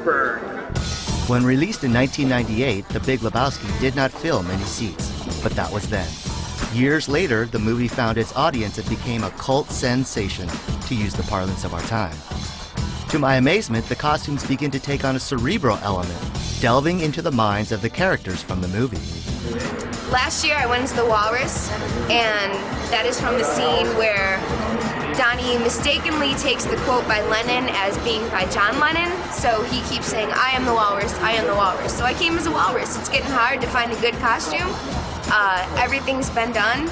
burn. When released in 1998, The Big Lebowski did not fill many seats, but that was then. Years later, the movie found its audience and became a cult sensation, to use the parlance of our time. To my amazement, the costumes begin to take on a cerebral element, delving into the minds of the characters from the movie. Last year I went as the Walrus, and that is from the scene where Donnie mistakenly takes the quote by Lennon as being by John Lennon, so he keeps saying, I am the Walrus, I am the Walrus. So I came as a Walrus. It's getting hard to find a good costume. Everything's been done,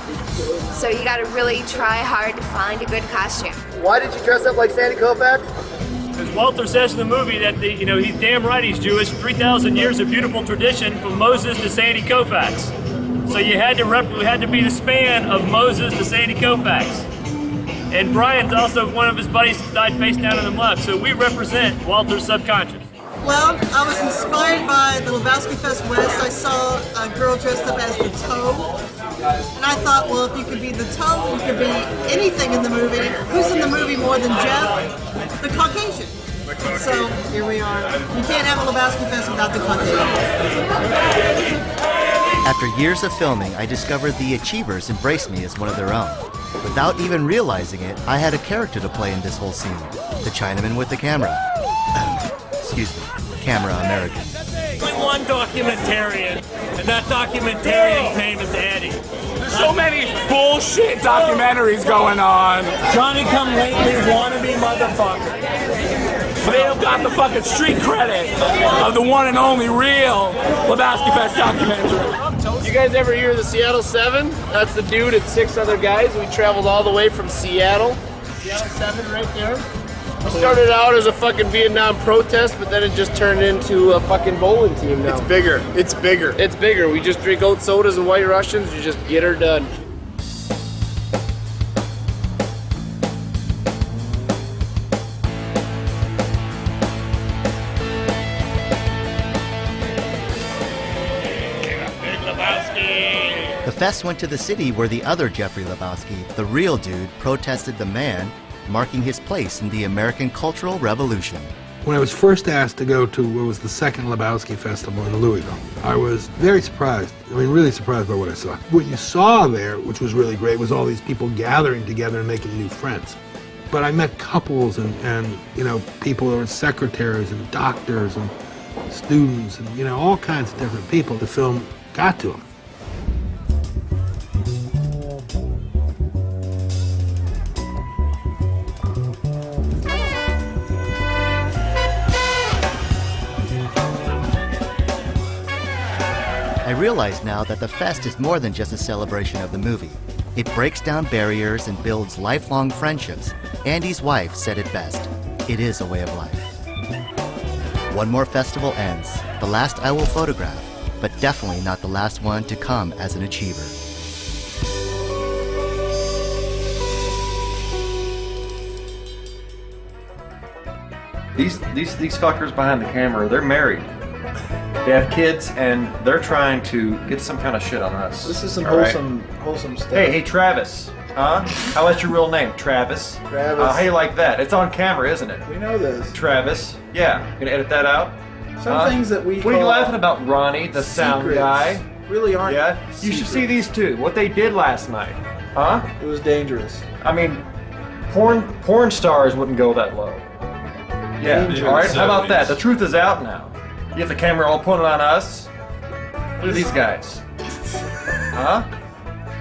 so you gotta really try hard to find a good costume. Why did you dress up like Sandy Koufax? Because Walter says in the movie that he's damn right he's Jewish. 3,000 years of beautiful tradition from Moses to Sandy Koufax. So you had to be the span of Moses to Sandy Koufax. And Brian's also one of his buddies died face down in the mud. So we represent Walter's subconscious. Well, I was inspired by the Lebowski Fest West. I saw a girl dressed up as the Toad. And I thought, well, if you could be the Toad, you could be anything in the movie. Who's in the movie more than Jeff? The Caucasian. So here we are. You can't have a Lebowski Fest without the Caucasian. After years of filming, I discovered the Achievers embraced me as one of their own. Without even realizing it, I had a character to play in this whole scene. The Chinaman with the camera. Excuse me, Camera American. Only one documentarian, and that documentarian's name is Eddie. There's so many bullshit documentaries going on. Johnny come lately wannabe motherfucker. They don't got the fucking street credit of the one and only real Lebowski Fest documentary. You guys ever hear of the Seattle 7? That's the dude and 6 other guys. We traveled all the way from Seattle. Seattle 7 right there. It started out as a fucking Vietnam protest, but then it just turned into a fucking bowling team now. It's bigger. It's bigger. It's bigger. We just drink oat sodas and White Russians. You just get her done. The fest went to the city where the other Jeffrey Lebowski, the real dude, protested the man, marking his place in the American Cultural Revolution. When I was first asked to go to what was the second Lebowski Festival in Louisville, I was very surprised. I mean, really surprised by what I saw. What you saw there, which was really great, was all these people gathering together and making new friends. But I met couples and you know, people who were secretaries and doctors and students and, you know, all kinds of different people. The film got to them. I realize now that the fest is more than just a celebration of the movie. It breaks down barriers and builds lifelong friendships. Andy's wife said it best. It is a way of life. One more festival ends, the last I will photograph, but definitely not the last one to come as an achiever. These fuckers behind the camera, they're married. They have kids, and they're trying to get some kind of shit on us. This is some all right? wholesome stuff. Hey, Travis. Huh? What's your real name? Travis? Travis. How you like that? It's on camera, isn't it? We know this. Travis. Yeah. Gonna edit that out? Some things that we What are you call laughing about, Ronnie, the sound secrets guy? really aren't. Yeah? You should see these two. What they did last night. Huh? It was dangerous. I mean, porn stars wouldn't go that low. Yeah. All right. How about that? The truth is out now. You have the camera all pointed on us. Look at these guys. Huh?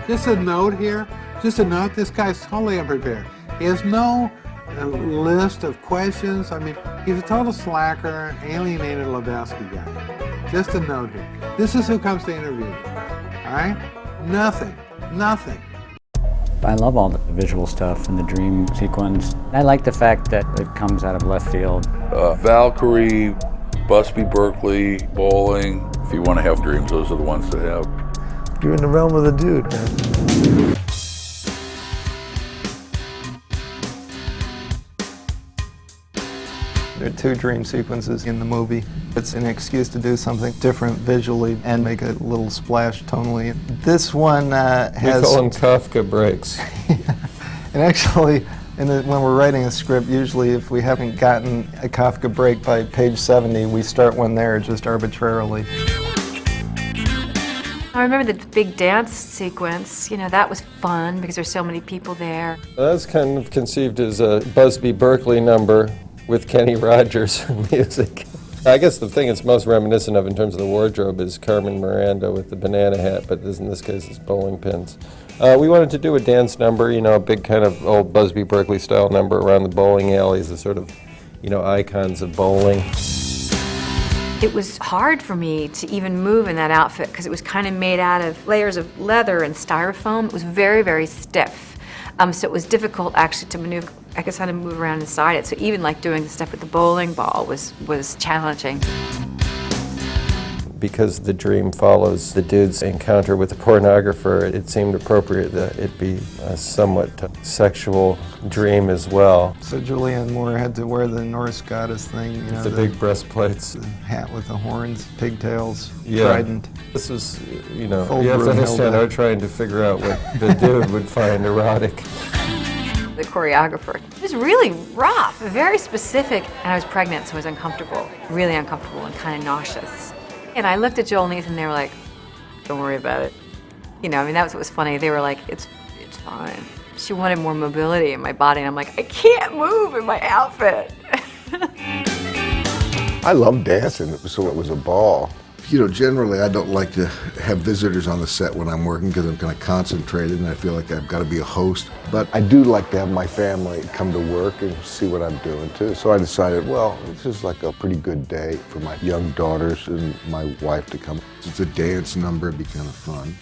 Just a note here, just a note, this guy's totally unprepared. He has no list of questions. I mean, he's a total slacker, alienated Lebowski guy. Just a note here. This is who comes to interview you, all right? Nothing, nothing. I love all the visual stuff and the dream sequence. I like the fact that it comes out of left field. Valkyrie, Busby Berkeley, bowling. If you want to have dreams, those are the ones to have. You're in the realm of the dude, man. There are 2 dream sequences in the movie. It's an excuse to do something different visually and make a little splash tonally. This one has... We call them Kafka breaks. And actually, when we're writing a script, usually if we haven't gotten a Kafka break by page 70, we start one there just arbitrarily. I remember the big dance sequence. You know, that was fun because there's so many people there. That's kind of conceived as a Busby Berkeley number with Kenny Rogers music. I guess the thing it's most reminiscent of in terms of the wardrobe is Carmen Miranda with the banana hat, but in this case it's bowling pins. We wanted to do a dance number, you know, a big kind of old Busby Berkeley style number around the bowling alleys, the sort of, you know, icons of bowling. It was hard for me to even move in that outfit because it was kind of made out of layers of leather and styrofoam. It was very, very stiff. So it was difficult actually to maneuver. I guess how to move around inside it. So even like doing the stuff with the bowling ball was challenging. Because the dream follows the dude's encounter with the pornographer, it seemed appropriate that it be a somewhat sexual dream as well. So Julianne Moore had to wear the Norse goddess thing, you know, the big breastplates. The hat with the horns, pigtails, yeah. trident. This was, you know, you have to understand, I was trying to figure out what the dude would find erotic. The choreographer. It was really rough, very specific, and I was pregnant, so I was uncomfortable, really uncomfortable and kind of nauseous. And I looked at Joel and Ethan, and they were like, don't worry about it. You know, I mean, that was what was funny. They were like, it's fine. She wanted more mobility in my body, and I'm like, I can't move in my outfit. I love dancing, so it was a ball. You know, generally I don't like to have visitors on the set when I'm working because I'm kind of concentrated and I feel like I've got to be a host. But I do like to have my family come to work and see what I'm doing too. So I decided, well, this is like a pretty good day for my young daughters and my wife to come. It's a dance number, it'd be kind of fun.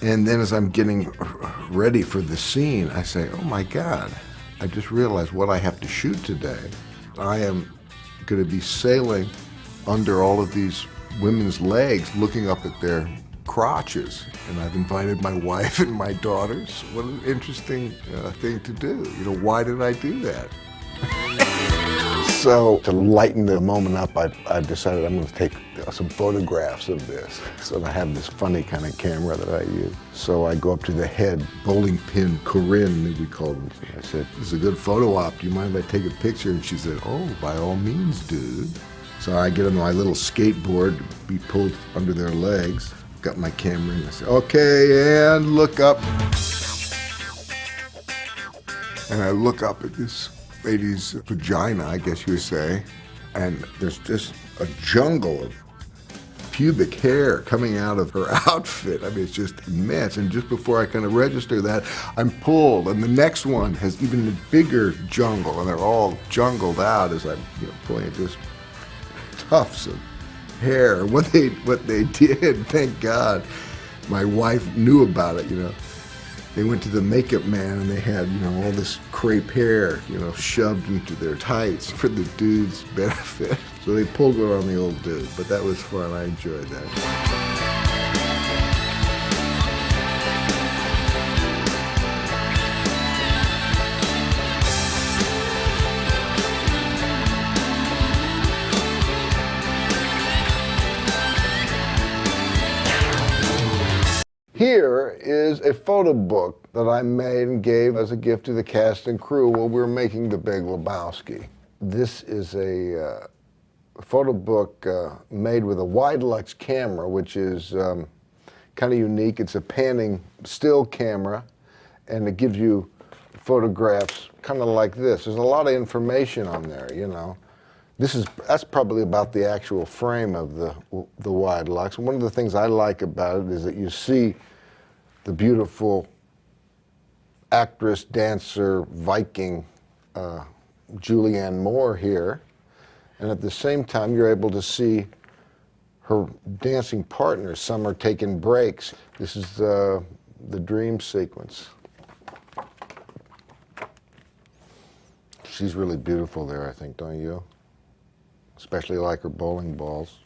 And then as I'm getting ready for the scene, I say, oh my God, I just realized what I have to shoot today. I am going to be sailing under all of these women's legs, looking up at their crotches. And I've invited my wife and my daughters. What an interesting thing to do. You know, why did I do that? So to lighten the moment up, I decided I'm going to take some photographs of this. So I have this funny kind of camera that I use. So I go up to the head, bowling pin Corinne, we called him. I said, this is a good photo op. Do you mind if I take a picture? And she said, oh, by all means, dude. So I get on my little skateboard, be pulled under their legs, got my camera, and I said, okay, and look up. And I look up at this lady's vagina, I guess you would say, and there's just a jungle of pubic hair coming out of her outfit. I mean, it's just immense. And just before I kind of register that, I'm pulled, and the next one has even a bigger jungle, and they're all jungled out as I'm, you know, pulling at this tufts of hair. What they did, thank God, my wife knew about it, you know. They went to the makeup man and they had, you know, all this crepe hair, you know, shoved into their tights for the dude's benefit. So they pulled it on the old dude, but that was fun. I enjoyed that. Here is a photo book that I made and gave as a gift to the cast and crew while we were making The Big Lebowski. This is a photo book made with a wide lux camera, which is kind of unique. It's a panning still camera, and it gives you photographs kind of like this. There's a lot of information on there, you know. That's probably about the actual frame of the wide lux. One of the things I like about it is that you see the beautiful actress, dancer, Viking, Julianne Moore here. And at the same time, you're able to see her dancing partners. Some are taking breaks. This is the dream sequence. She's really beautiful there, I think, don't you? Especially like her bowling balls.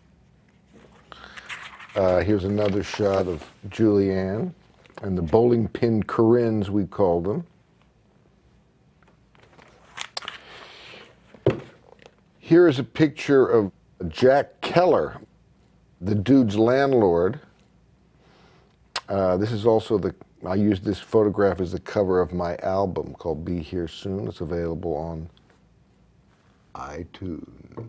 Here's another shot of Julianne and the bowling pin Corinnes, we call them. Here is a picture of Jack Keller, the dude's landlord. This is also I used this photograph as the cover of my album called Be Here Soon. It's available on iTunes.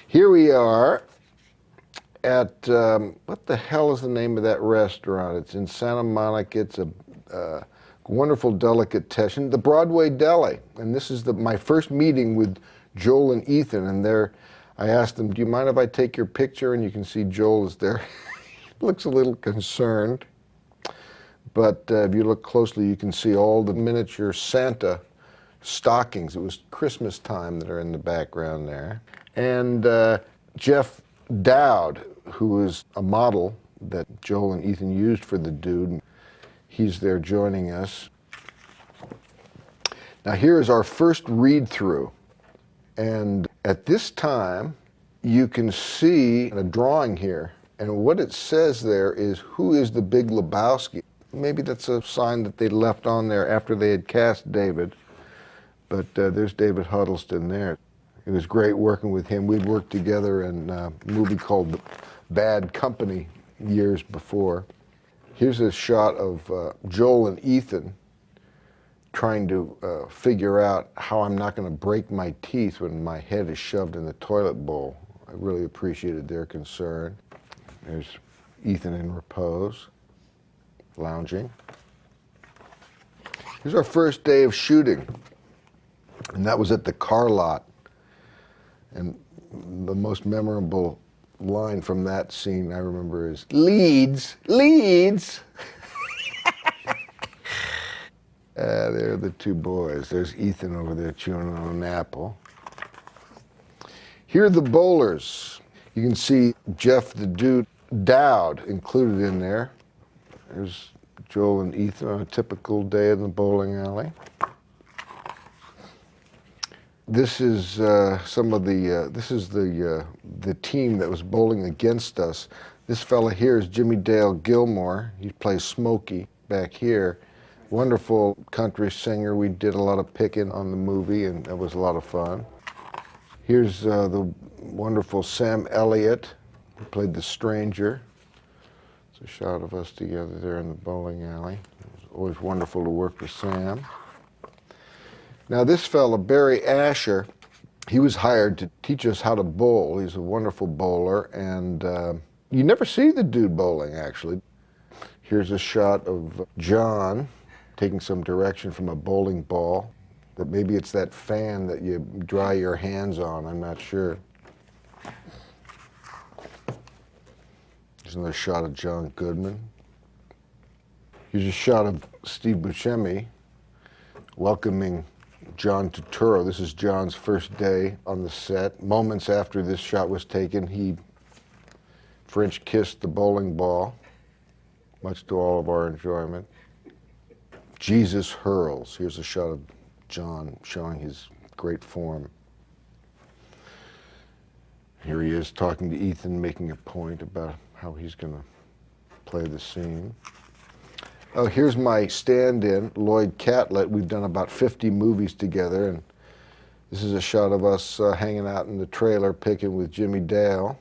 Here we are at, what the hell is the name of that restaurant? It's in Santa Monica. It's a wonderful delicatessen, the Broadway Deli. And this is my first meeting with Joel and Ethan. And I asked them, do you mind if I take your picture? And you can see Joel is there. Looks a little concerned. But if you look closely, you can see all the miniature Santa stockings. It was Christmas time that are in the background there. And Jeff Dowd, who is a model that Joel and Ethan used for the dude, he's there joining us. Now here is our first read-through. And at this time, you can see a drawing here. And what it says there is, who is the Big Lebowski? Maybe that's a sign that they left on there after they had cast David. But there's David Huddleston there. It was great working with him. We'd worked together in a movie called Bad Company years before. Here's a shot of Joel and Ethan trying to figure out how I'm not going to break my teeth when my head is shoved in the toilet bowl. I really appreciated their concern. There's Ethan in repose, lounging. Here's our first day of shooting, and that was at the car lot. And the most memorable line from that scene I remember is, "Leads, leads." There are the two boys. There's Ethan over there chewing on an apple. Here are the bowlers. You can see Jeff the Dude Dowd included in there. There's Joel and Ethan on a typical day in the bowling alley. This is some of the. This is the team that was bowling against us. This fella here is Jimmy Dale Gilmore. He plays Smokey back here. Wonderful country singer. We did a lot of picking on the movie, and that was a lot of fun. Here's the wonderful Sam Elliott, who played the stranger. It's a shot of us together there in the bowling alley. It was always wonderful to work with Sam. Now this fella, Barry Asher, he was hired to teach us how to bowl. He's a wonderful bowler, and you never see the dude bowling, actually. Here's a shot of John taking some direction from a bowling ball. But maybe it's that fan that you dry your hands on, I'm not sure. Here's another shot of John Goodman. Here's a shot of Steve Buscemi welcoming John Turturro. This is John's first day on the set. Moments after this shot was taken, he French kissed the bowling ball, much to all of our enjoyment. Jesus hurls. Here's a shot of John showing his great form. Here he is talking to Ethan, making a point about how he's going to play the scene. Oh, here's my stand-in, Lloyd Catlett. We've done about 50 movies together, and this is a shot of us hanging out in the trailer picking with Jimmy Dale,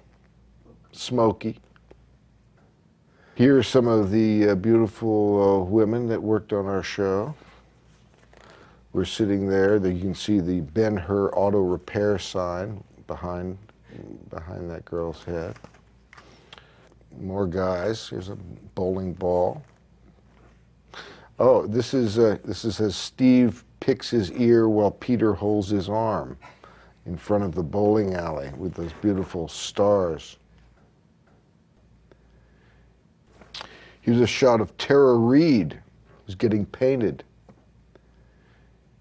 Smokey. Here are some of the beautiful women that worked on our show. We're sitting there. You can see the Ben-Hur auto repair sign behind that girl's head. More guys. Here's a bowling ball. Oh, this is as Steve picks his ear while Peter holds his arm in front of the bowling alley with those beautiful stars. Here's a shot of Tara Reid, who's getting painted.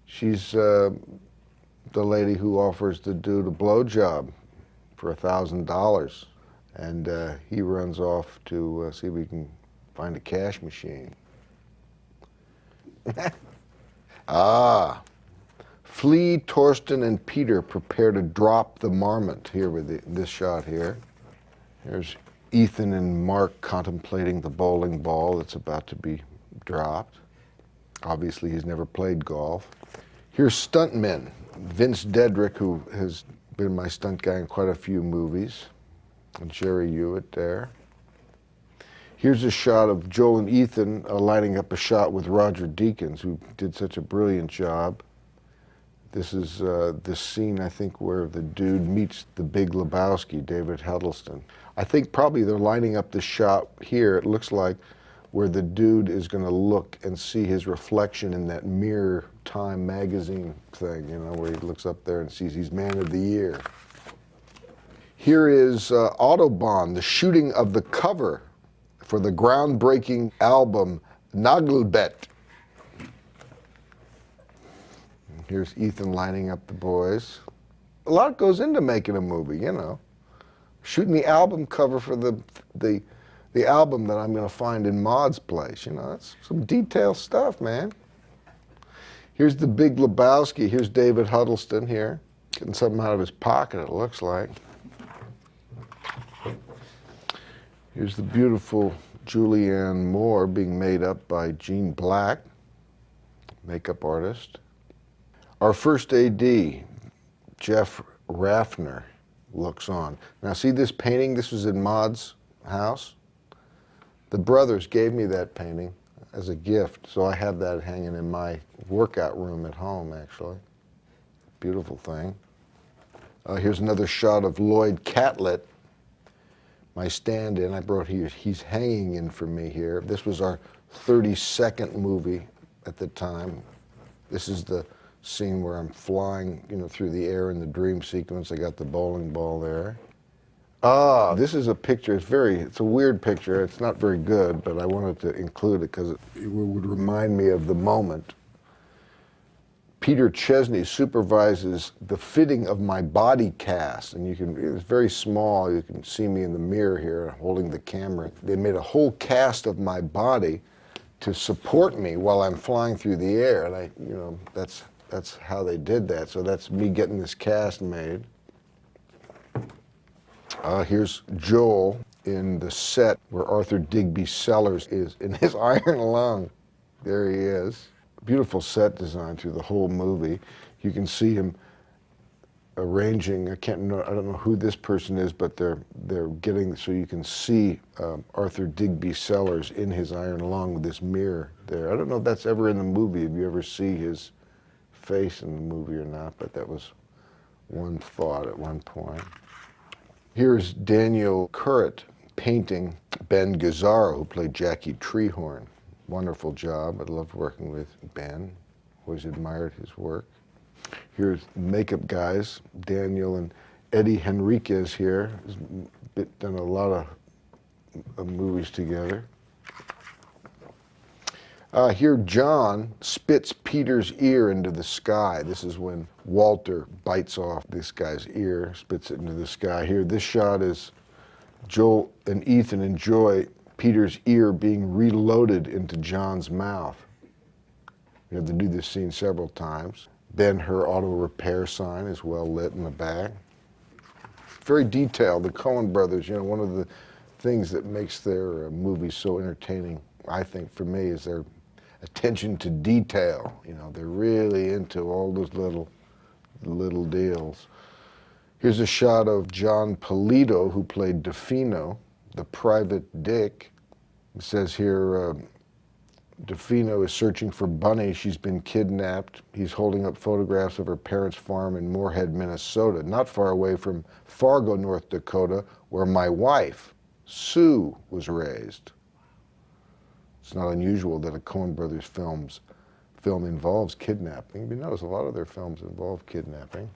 She's the lady who offers the dude a blowjob for $1,000. And he runs off to see if he can find a cash machine. Flea, Torsten, and Peter prepare to drop the marmot here with this shot here. There's Ethan and Mark contemplating the bowling ball that's about to be dropped. Obviously, he's never played golf. Here's stuntmen. Vince Dedrick, who has been my stunt guy in quite a few movies, and Jerry Hewitt there. Here's a shot of Joel and Ethan lining up a shot with Roger Deakins, who did such a brilliant job. This is this scene, I think, where the dude meets the Big Lebowski, David Huddleston. I think probably they're lining up the shot here, it looks like, where the dude is going to look and see his reflection in that Mirror Time magazine thing, you know, where he looks up there and sees he's Man of the Year. Here is Autobahn, the shooting of the cover for the groundbreaking album Nagelbett. Here's Ethan lining up the boys. A lot goes into making a movie, you know. Shooting the album cover for the album that I'm going to find in Maud's place, you know. That's some detailed stuff, man. Here's the Big Lebowski. Here's David Huddleston here, getting something out of his pocket, it looks like. Here's the beautiful Julianne Moore being made up by Jean Black, makeup artist. Our first AD, Jeff Raffner, looks on. Now see this painting? This was in Maud's house. The brothers gave me that painting as a gift, so I have that hanging in my workout room at home, actually. Beautiful thing. Here's another shot of Lloyd Catlett, my stand-in. I brought he's hanging in for me here. This was our 32nd movie at the time. This is the scene where I'm flying, you know, through the air in the dream sequence. I got the bowling ball there. This is a picture. It's a weird picture. It's not very good, but I wanted to include it because it would remind me of the moment. Peter Chesney supervises the fitting of my body cast, and it's very small. You can see me in the mirror here holding the camera. They made a whole cast of my body to support me while I'm flying through the air, and that's how they did that. So that's me getting this cast made. Here's Joel in the set where Arthur Digby Sellers is in his iron lung. There he is. Beautiful set design through the whole movie. You can see him arranging. I don't know who this person is, but they're getting so you can see Arthur Digby Sellers in his iron lung with this mirror there. I don't know if that's ever in the movie. If you ever see his face in the movie or not, but that was one thought at one point. Here's Daniel Currit painting Ben Gazzara, who played Jackie Treehorn. Wonderful job. I loved working with Ben. Always admired his work. Here's makeup guys, Daniel and Eddie Henriquez here. Done a lot of movies together. Here John spits Peter's ear into the sky. This is when Walter bites off this guy's ear, spits it into the sky. Here, this shot is Joel and Ethan enjoy Peter's ear being reloaded into John's mouth. We had to do this scene several times. Ben-Hur auto repair sign is well lit in the back. Very detailed. The Coen brothers, you know, one of the things that makes their movies so entertaining, I think, for me, is their attention to detail. You know, they're really into all those little deals. Here's a shot of John Polito, who played DeFino, the private dick. It says here, DeFino is searching for Bunny. She's been kidnapped. He's holding up photographs of her parents' farm in Moorhead, Minnesota, not far away from Fargo, North Dakota, where my wife, Sue, was raised. It's not unusual that a Coen Brothers film involves kidnapping. You notice a lot of their films involve kidnapping.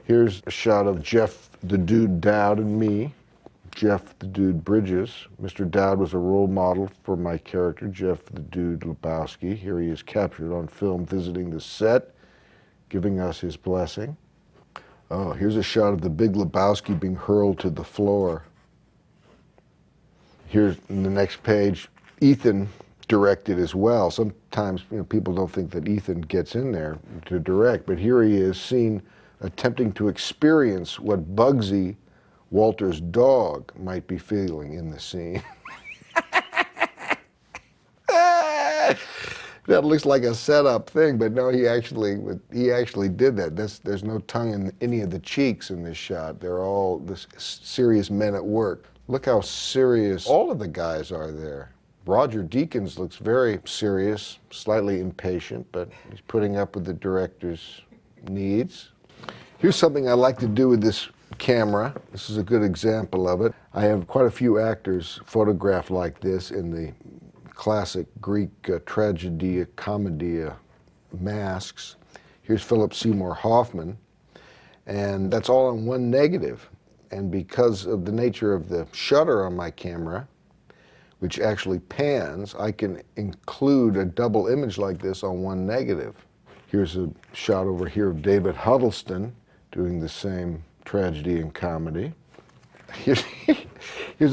Here's a shot of Jeff the Dude Dowd and me Jeff the Dude Bridges. Mr. Dowd was a role model for my character, Jeff the Dude Lebowski. Here he is captured on film visiting the set, giving us his blessing. Oh, here's a shot of the Big Lebowski being hurled to the floor. Here's in the next page, Ethan directed as well. Sometimes people don't think that Ethan gets in there to direct, but here he is seen attempting to experience what Bugsy, Walter's dog, might be feeling in the scene. That looks like a setup thing, but no, he actually did that. There's no tongue in any of the cheeks in this shot. They're all serious men at work. Look how serious all of the guys are there. Roger Deakins looks very serious, slightly impatient, but he's putting up with the director's needs. Here's something I like to do with this camera. This is a good example of it. I have quite a few actors photographed like this in the classic Greek tragedia, commedia masks. Here's Philip Seymour Hoffman, and that's all on one negative. And because of the nature of the shutter on my camera, which actually pans, I can include a double image like this on one negative. Here's a shot over here of David Huddleston doing the same tragedy and comedy. Here's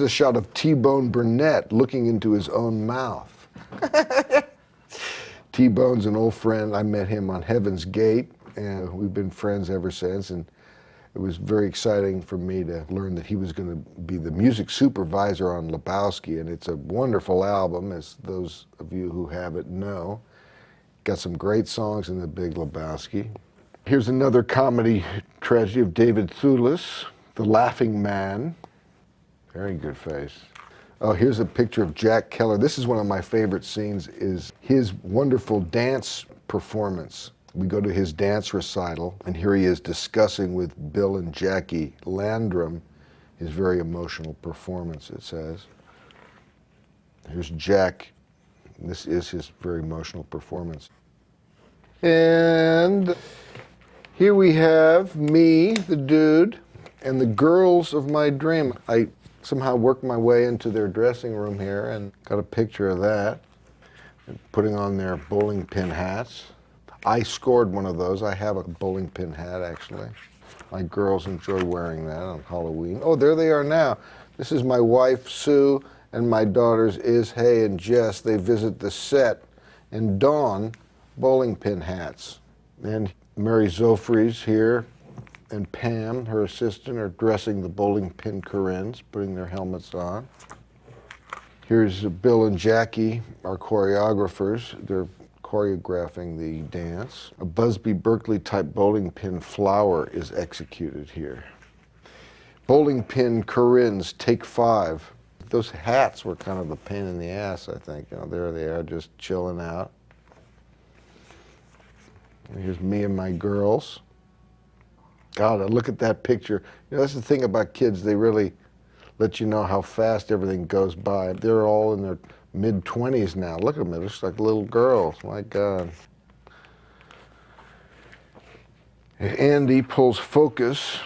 a shot of T-Bone Burnett looking into his own mouth. T-Bone's an old friend. I met him on Heaven's Gate, and we've been friends ever since. And it was very exciting for me to learn that he was going to be the music supervisor on Lebowski, and it's a wonderful album, as those of you who have it know. Got some great songs in The Big Lebowski. Here's another comedy tragedy of David Thewlis, The Laughing Man. Very good face. Oh, here's a picture of Jack Keller. This is one of my favorite scenes, is his wonderful dance performance. We go to his dance recital, and here he is discussing with Bill and Jackie Landrum his very emotional performance, it says. Here's Jack. This is his very emotional performance. And here we have me, the dude, and the girls of my dream. I somehow worked my way into their dressing room here and got a picture of that, and putting on their bowling pin hats. I scored one of those. I have a bowling pin hat, actually. My girls enjoy wearing that on Halloween. Oh, there they are now. This is my wife, Sue, and my daughters, Iz, Hay, and Jess. They visit the set and don bowling pin hats. And Mary Zofries here and Pam, her assistant, are dressing the bowling pin Corinnes, putting their helmets on. Here's Bill and Jackie, our choreographers. They're choreographing the dance. A Busby Berkeley type bowling pin flower is executed here. Bowling pin Corinnes, take 5. Those hats were kind of a pain in the ass, I think. You know, there they are, just chilling out. And here's me and my girls. God, look at that picture. You know, that's the thing about kids. They really let you know how fast everything goes by. They're all in their mid-20s now. Look at them. They're just like little girls. My God. Andy pulls focus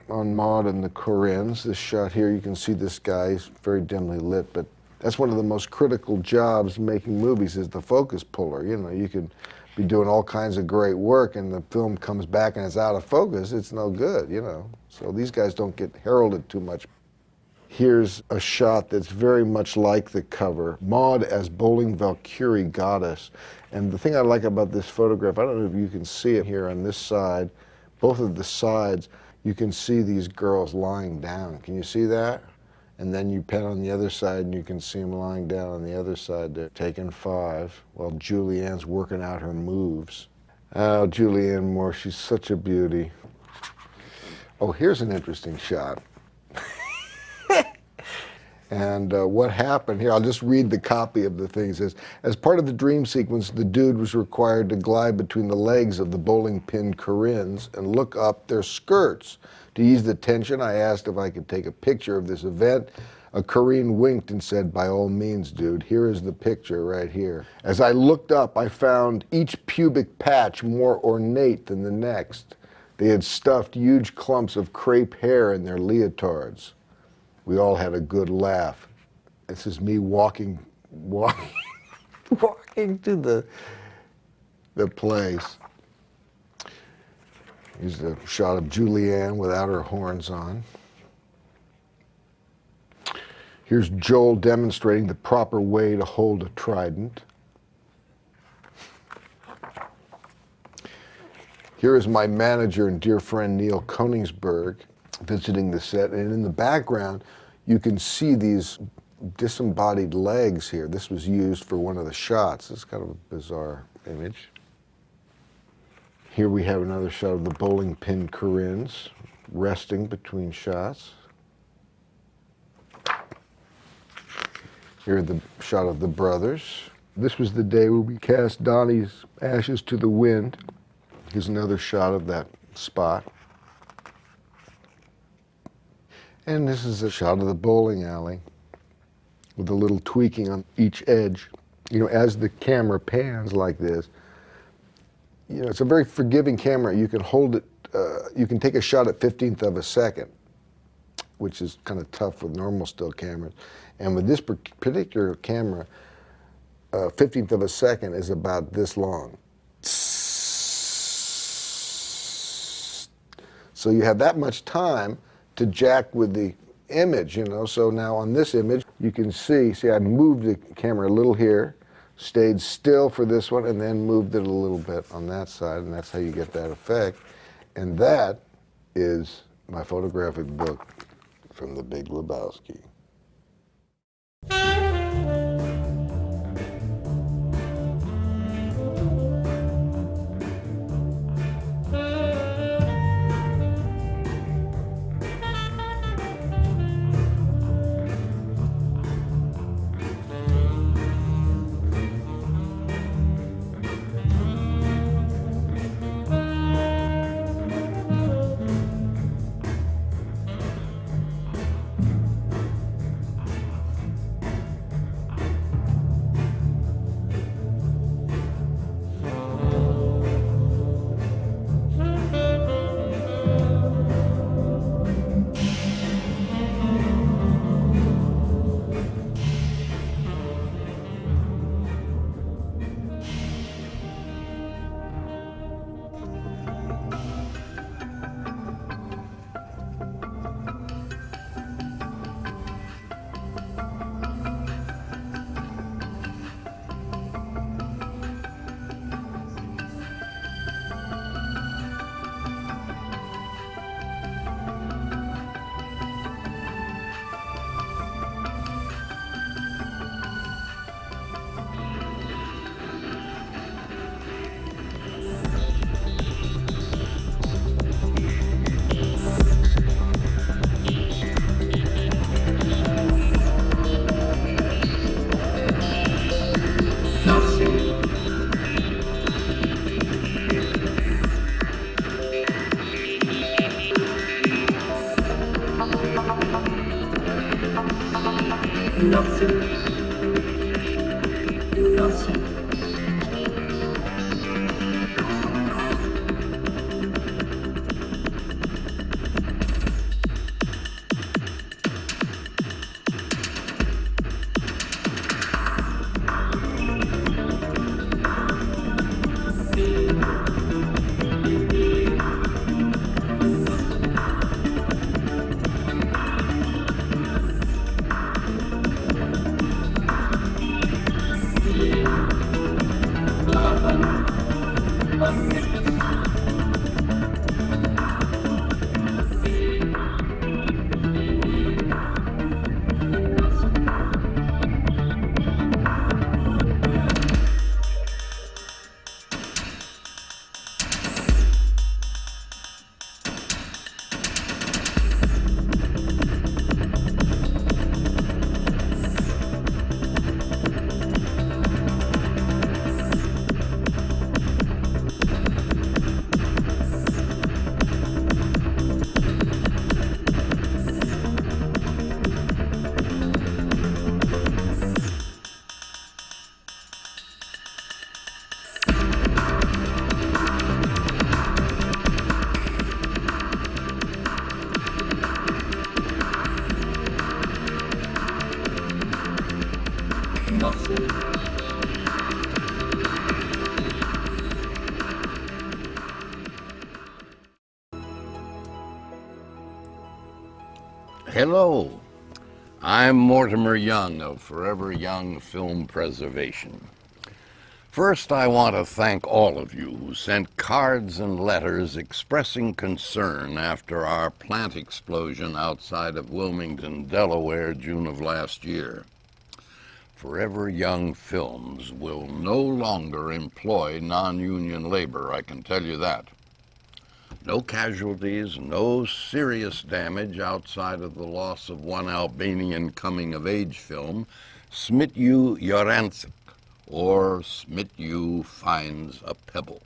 on Maud and the Corinnes. This shot here, you can see this guy. He's very dimly lit, but that's one of the most critical jobs making movies, is the focus puller. You know, you can be doing all kinds of great work, and the film comes back and it's out of focus. It's no good, you know. So these guys don't get heralded too much. Here's a shot that's very much like the cover. Maud as bowling Valkyrie goddess. And the thing I like about this photograph, I don't know if you can see it here on this side, both of the sides, you can see these girls lying down. Can you see that? And then you pan on the other side and you can see them lying down on the other side. They're taking 5 while Julianne's working out her moves. Oh, Julianne Moore, she's such a beauty. Oh, here's an interesting shot. And what happened here, I'll just read the copy of the thing. It says, as part of the dream sequence, the dude was required to glide between the legs of the bowling pin Corinnes and look up their skirts. To ease the tension, I asked if I could take a picture of this event. A Corinne winked and said, by all means, dude, here is the picture right here. As I looked up, I found each pubic patch more ornate than the next. They had stuffed huge clumps of crepe hair in their leotards. We all had a good laugh. This is me walking to the place. Here's a shot of Julianne without her horns on. Here's Joel demonstrating the proper way to hold a trident. Here is my manager and dear friend Neil Koningsberg visiting the set, and in the background you can see these disembodied legs here. This was used for one of the shots. It's kind of a bizarre image. Here we have another shot of the bowling pin Corinnes resting between shots. Here's the shot of the brothers. This was the day where we cast Donnie's ashes to the wind. Here's another shot of that spot. And this is a shot of the bowling alley with a little tweaking on each edge. You know, as the camera pans like this, you know, it's a very forgiving camera. You can hold it, you can take a shot at 1/15 of a second, which is kind of tough with normal still cameras. And with this particular camera, 1/15 of a second is about this long. So you have that much time to jack with the image, you know. So now on this image, you can see I moved the camera a little here, stayed still for this one, and then moved it a little bit on that side, and that's how you get that effect. And that is my photographic book from The Big Lebowski. Hello, I'm Mortimer Young of Forever Young Film Preservation. First, I want to thank all of you who sent cards and letters expressing concern after our plant explosion outside of Wilmington, Delaware, June of last year. Forever Young Films will no longer employ non-union labor, I can tell you that. No casualties, no serious damage outside of the loss of one Albanian coming-of-age film, Smitju Jorancic, or Smitju Finds a Pebble,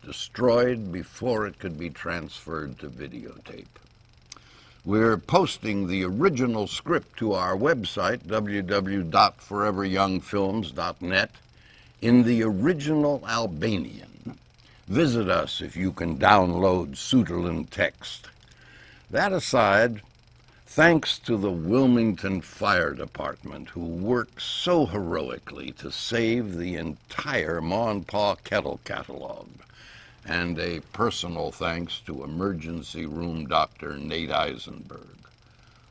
destroyed before it could be transferred to videotape. We're posting the original script to our website, www.foreveryoungfilms.net, in the original Albanian. Visit us if you can download Suterland text. That aside, thanks to the Wilmington Fire Department, who worked so heroically to save the entire Monpaw Kettle catalog, and a personal thanks to emergency room doctor Nate Eisenberg.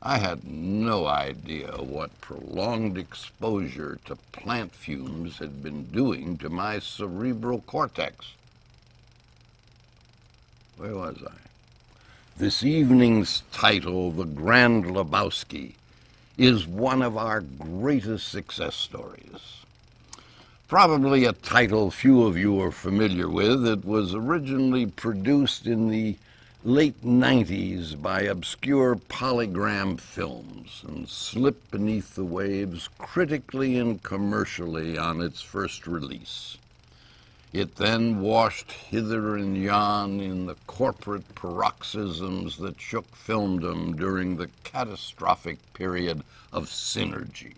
I had no idea what prolonged exposure to plant fumes had been doing to my cerebral cortex. Where was I? This evening's title, The Grand Lebowski, is one of our greatest success stories. Probably a title few of you are familiar with. It was originally produced in the late 90s by obscure Polygram Films and slipped beneath the waves critically and commercially on its first release. It then washed hither and yon in the corporate paroxysms that shook filmdom during the catastrophic period of synergy,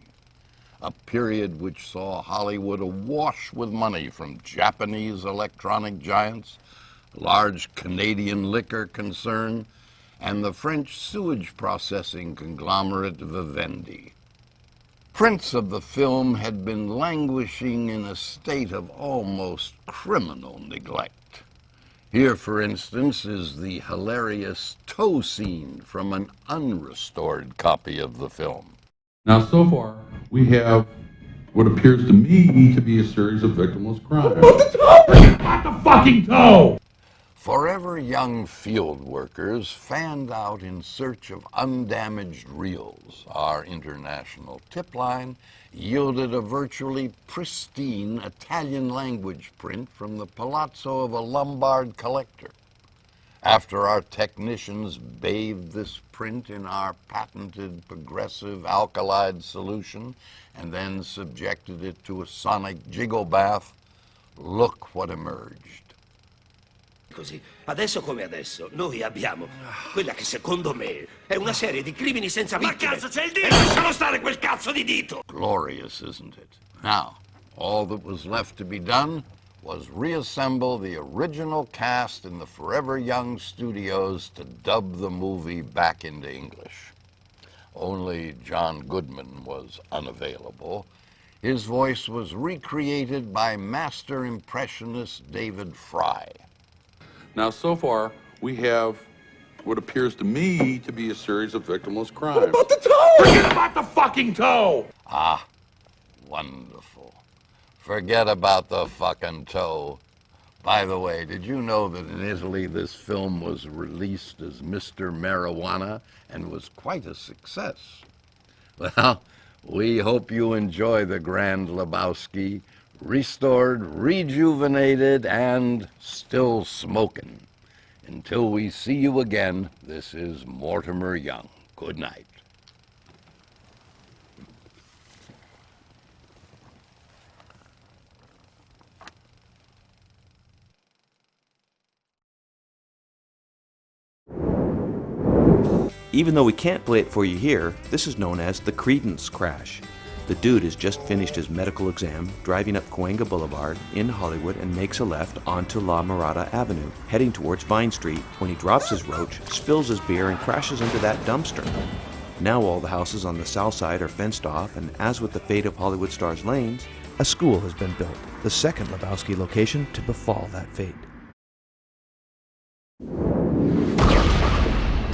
a period which saw Hollywood awash with money from Japanese electronic giants, large Canadian liquor concern, and the French sewage processing conglomerate Vivendi. Prints of the film had been languishing in a state of almost criminal neglect. Here, for instance, is the hilarious toe scene from an unrestored copy of the film. Now, so far, we have what appears to me to be a series of victimless crimes. What about the toe? Forget about the fucking toe! Forever Young field workers fanned out in search of undamaged reels. Our international tip line yielded a virtually pristine Italian-language print from the palazzo of a Lombard collector. After our technicians bathed this print in our patented progressive alkalide solution and then subjected it to a sonic jiggle bath, look what emerged. Così, adesso come adesso, noi abbiamo quella che secondo me è una serie di crimini senza vittime. Ma cazzo c'è il dito! E lascialo stare quel cazzo di dito! Glorious, isn't it? Now, all that was left to be done was reassemble the original cast in the Forever Young studios to dub the movie back into English. Only John Goodman was unavailable. His voice was recreated by master impressionist David Fry. Now, so far, we have what appears to me to be a series of victimless crimes. What about the toe? Forget about the fucking toe! Ah, wonderful. Forget about the fucking toe. By the way, did you know that in Italy this film was released as Mr. Marijuana and was quite a success? Well, we hope you enjoy The Grand Lebowski, restored, rejuvenated, and still smoking. Until we see you again, this is Mortimer Young. Good night. Even though we can't play it for you here, this is known as the Credence Crash. The dude has just finished his medical exam, driving up Cahuenga Boulevard in Hollywood, and makes a left onto La Mirada Avenue, heading towards Vine Street, when he drops his roach, spills his beer, and crashes into that dumpster. Now all the houses on the south side are fenced off, and as with the fate of Hollywood stars' lanes, a school has been built, the second Lebowski location to befall that fate.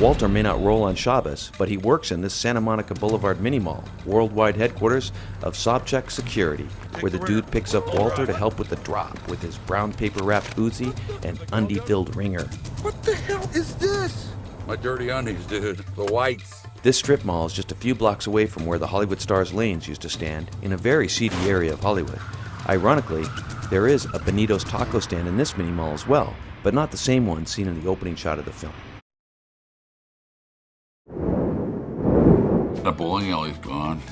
Walter may not roll on Shabbos, but he works in this Santa Monica Boulevard mini mall, worldwide headquarters of Sobchak Security, where the dude picks up Walter to help with the drop with his brown paper wrapped Uzi and undie-filled ringer. What the hell is this? My dirty undies, dude. The whites. This strip mall is just a few blocks away from where the Hollywood Stars lanes used to stand, in a very seedy area of Hollywood. Ironically, there is a Benito's taco stand in this mini mall as well, but not the same one seen in the opening shot of the film. That bowling alley's gone.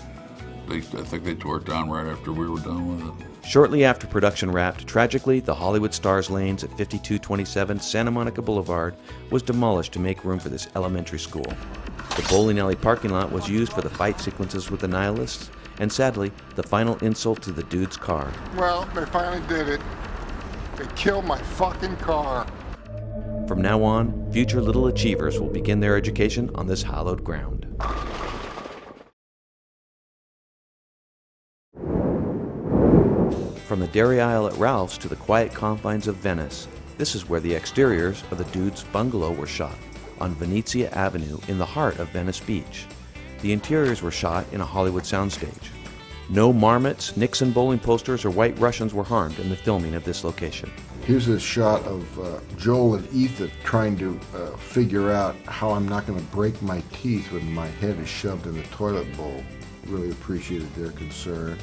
I think they tore it down right after we were done with it. Shortly after production wrapped, tragically, the Hollywood Stars lanes at 5227 Santa Monica Boulevard was demolished to make room for this elementary school. The bowling alley parking lot was used for the fight sequences with the nihilists, and sadly, the final insult to the dude's car. Well, they finally did it. They killed my fucking car. From now on, future little achievers will begin their education on this hallowed ground. From the dairy aisle at Ralph's to the quiet confines of Venice, this is where the exteriors of the dude's bungalow were shot, on Venezia Avenue in the heart of Venice Beach. The interiors were shot in a Hollywood soundstage. No marmots, Nixon bowling posters, or white Russians were harmed in the filming of this location. Here's a shot of Joel and Ethan trying to figure out how I'm not going to break my teeth when my head is shoved in the toilet bowl. Really appreciated their concern.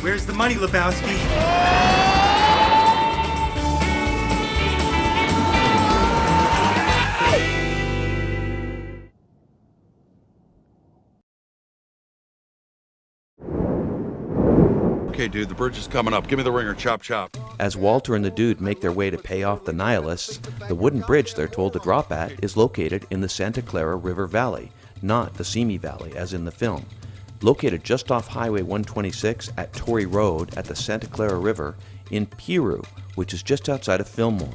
Where's the money, Lebowski? Okay, dude, the bridge is coming up. Give me the ringer, chop, chop. As Walter and the dude make their way to pay off the nihilists, the wooden bridge they're told to drop at is located in the Santa Clara River Valley, not the Simi Valley as in the film. Located just off Highway 126 at Torrey Road at the Santa Clara River in Piru, which is just outside of Fillmore.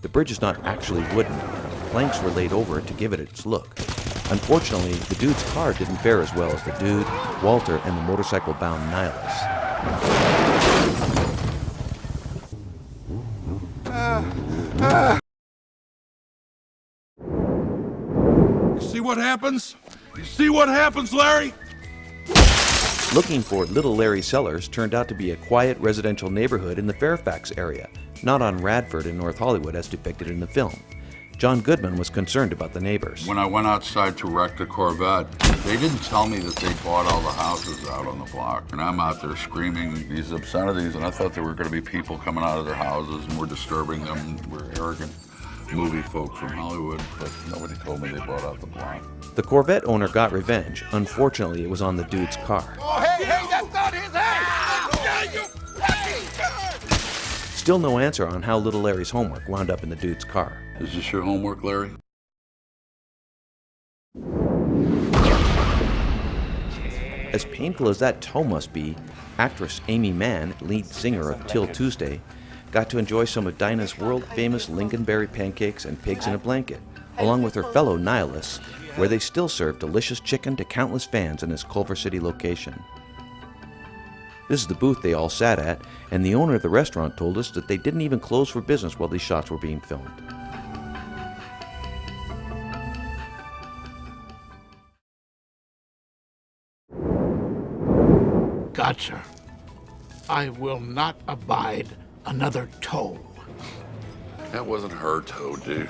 The bridge is not actually wooden. Planks were laid over it to give it its look. Unfortunately, the dude's car didn't fare as well as the dude, Walter, and the motorcycle-bound nihilists. You see what happens? You see what happens, Larry? Looking for Little Larry Sellers turned out to be a quiet residential neighborhood in the Fairfax area, not on Radford in North Hollywood as depicted in the film. John Goodman was concerned about the neighbors. When I went outside to wreck the Corvette, they didn't tell me that they bought all the houses out on the block. And I'm out there screaming these obscenities, and I thought there were going to be people coming out of their houses and we're disturbing them. We're arrogant movie folk from Hollywood, but nobody told me they bought out the block. The Corvette owner got revenge. Unfortunately, it was on the dude's car. Oh, hey, that's not his head! You fucking turd! Still no answer on how Little Larry's homework wound up in the dude's car. Is this your homework, Larry? As painful as that toe must be, actress Amy Mann, lead singer of Till Tuesday, got to enjoy some of Dinah's world-famous lingonberry pancakes and pigs in a blanket, along with her fellow nihilists, where they still serve delicious chicken to countless fans in this Culver City location. This is the booth they all sat at, and the owner of the restaurant told us that they didn't even close for business while these shots were being filmed. Gotcha. I will not abide another toe. That wasn't her toe, dude.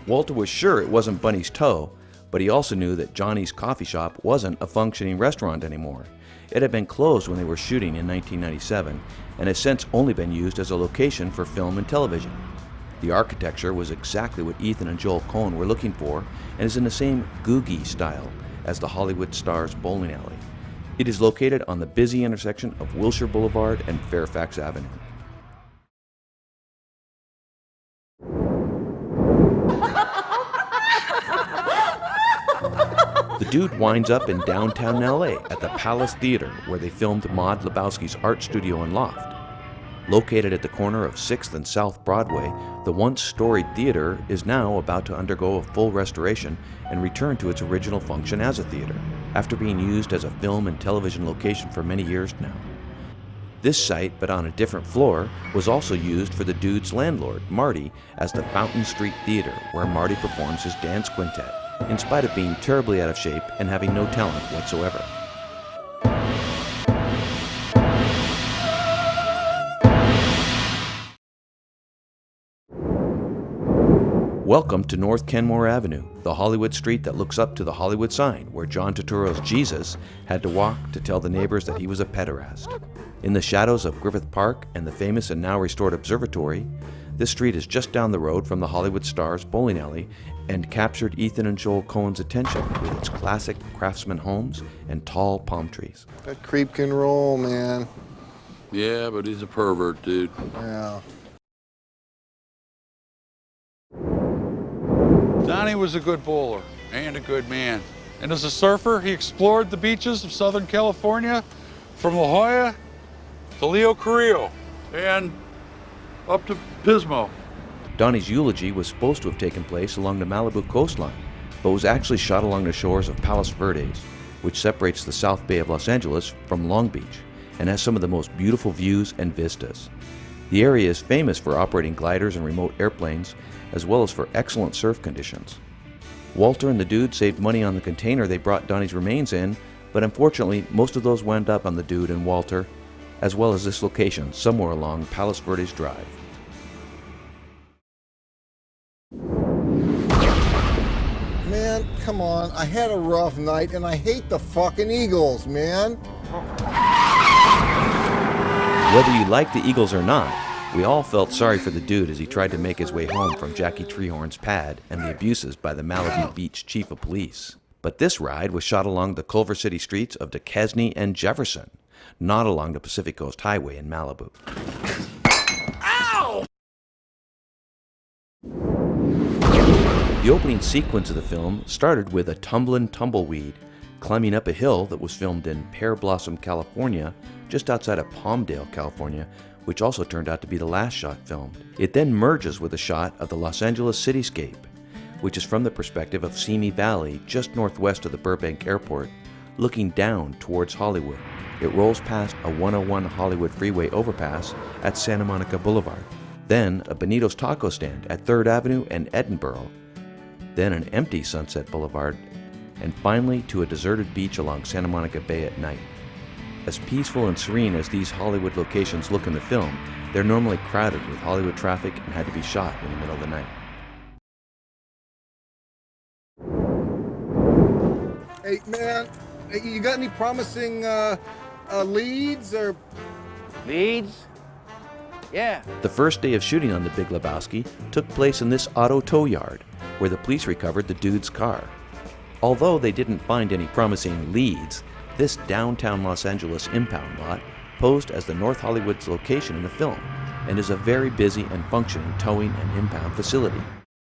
Walter was sure it wasn't Bunny's toe, but he also knew that Johnny's coffee shop wasn't a functioning restaurant anymore. It had been closed when they were shooting in 1997 and has since only been used as a location for film and television. The architecture was exactly what Ethan and Joel Coen were looking for and is in the same Googie style as the Hollywood Stars bowling alley. It is located on the busy intersection of Wilshire Boulevard and Fairfax Avenue. The dude winds up in downtown LA at the Palace Theater, where they filmed Maud Lebowski's art studio and loft. Located at the corner of 6th and South Broadway, the once storied theater is now about to undergo a full restoration and return to its original function as a theater, after being used as a film and television location for many years now. This site, but on a different floor, was also used for the dude's landlord, Marty, as the Fountain Street Theater, where Marty performs his dance quintet, in spite of being terribly out of shape and having no talent whatsoever. Welcome to North Kenmore Avenue, the Hollywood street that looks up to the Hollywood sign, where John Turturro's Jesus had to walk to tell the neighbors that he was a pederast. In the shadows of Griffith Park and the famous and now restored observatory, this street is just down the road from the Hollywood Stars bowling alley and captured Ethan and Joel Coen's attention with its classic craftsman homes and tall palm trees. That creep can roll, man. Yeah, but he's a pervert, dude. Yeah. Donnie was a good bowler and a good man. And as a surfer, he explored the beaches of Southern California from La Jolla to Leo Carrillo and up to Pismo. Donnie's eulogy was supposed to have taken place along the Malibu coastline, but was actually shot along the shores of Palos Verdes, which separates the South Bay of Los Angeles from Long Beach and has some of the most beautiful views and vistas. The area is famous for operating gliders and remote airplanes, as well as for excellent surf conditions. Walter and the dude saved money on the container they brought Donnie's remains in, but unfortunately most of those wound up on the dude and Walter, as well as this location somewhere along Palos Verdes Drive. Man, come on. I had a rough night and I hate the fucking Eagles, man. Whether you like the Eagles or not, we all felt sorry for the dude as he tried to make his way home from Jackie Treehorn's pad and the abuses by the Malibu Beach chief of police. But this ride was shot along the Culver City streets of Duquesne and Jefferson, not along the Pacific Coast Highway in Malibu. Ow! The opening sequence of the film started with a tumblin' tumbleweed climbing up a hill that was filmed in Pear Blossom, California, just outside of Palmdale, California, which also turned out to be the last shot filmed. It then merges with a shot of the Los Angeles cityscape, which is from the perspective of Simi Valley, just northwest of the Burbank Airport, looking down towards Hollywood. It rolls past a 101 Hollywood freeway overpass at Santa Monica Boulevard, then a Benito's taco stand at 3rd Avenue and Edinburgh, then an empty Sunset Boulevard, and finally to a deserted beach along Santa Monica Bay at night. As peaceful and serene as these Hollywood locations look in the film, they're normally crowded with Hollywood traffic and had to be shot in the middle of the night. Hey, man, you got any promising leads or... Leads? Yeah. The first day of shooting on The Big Lebowski took place in this auto tow yard, where the police recovered the dude's car. Although they didn't find any promising leads, this downtown Los Angeles impound lot posed as the North Hollywood's location in the film and is a very busy and functioning towing and impound facility.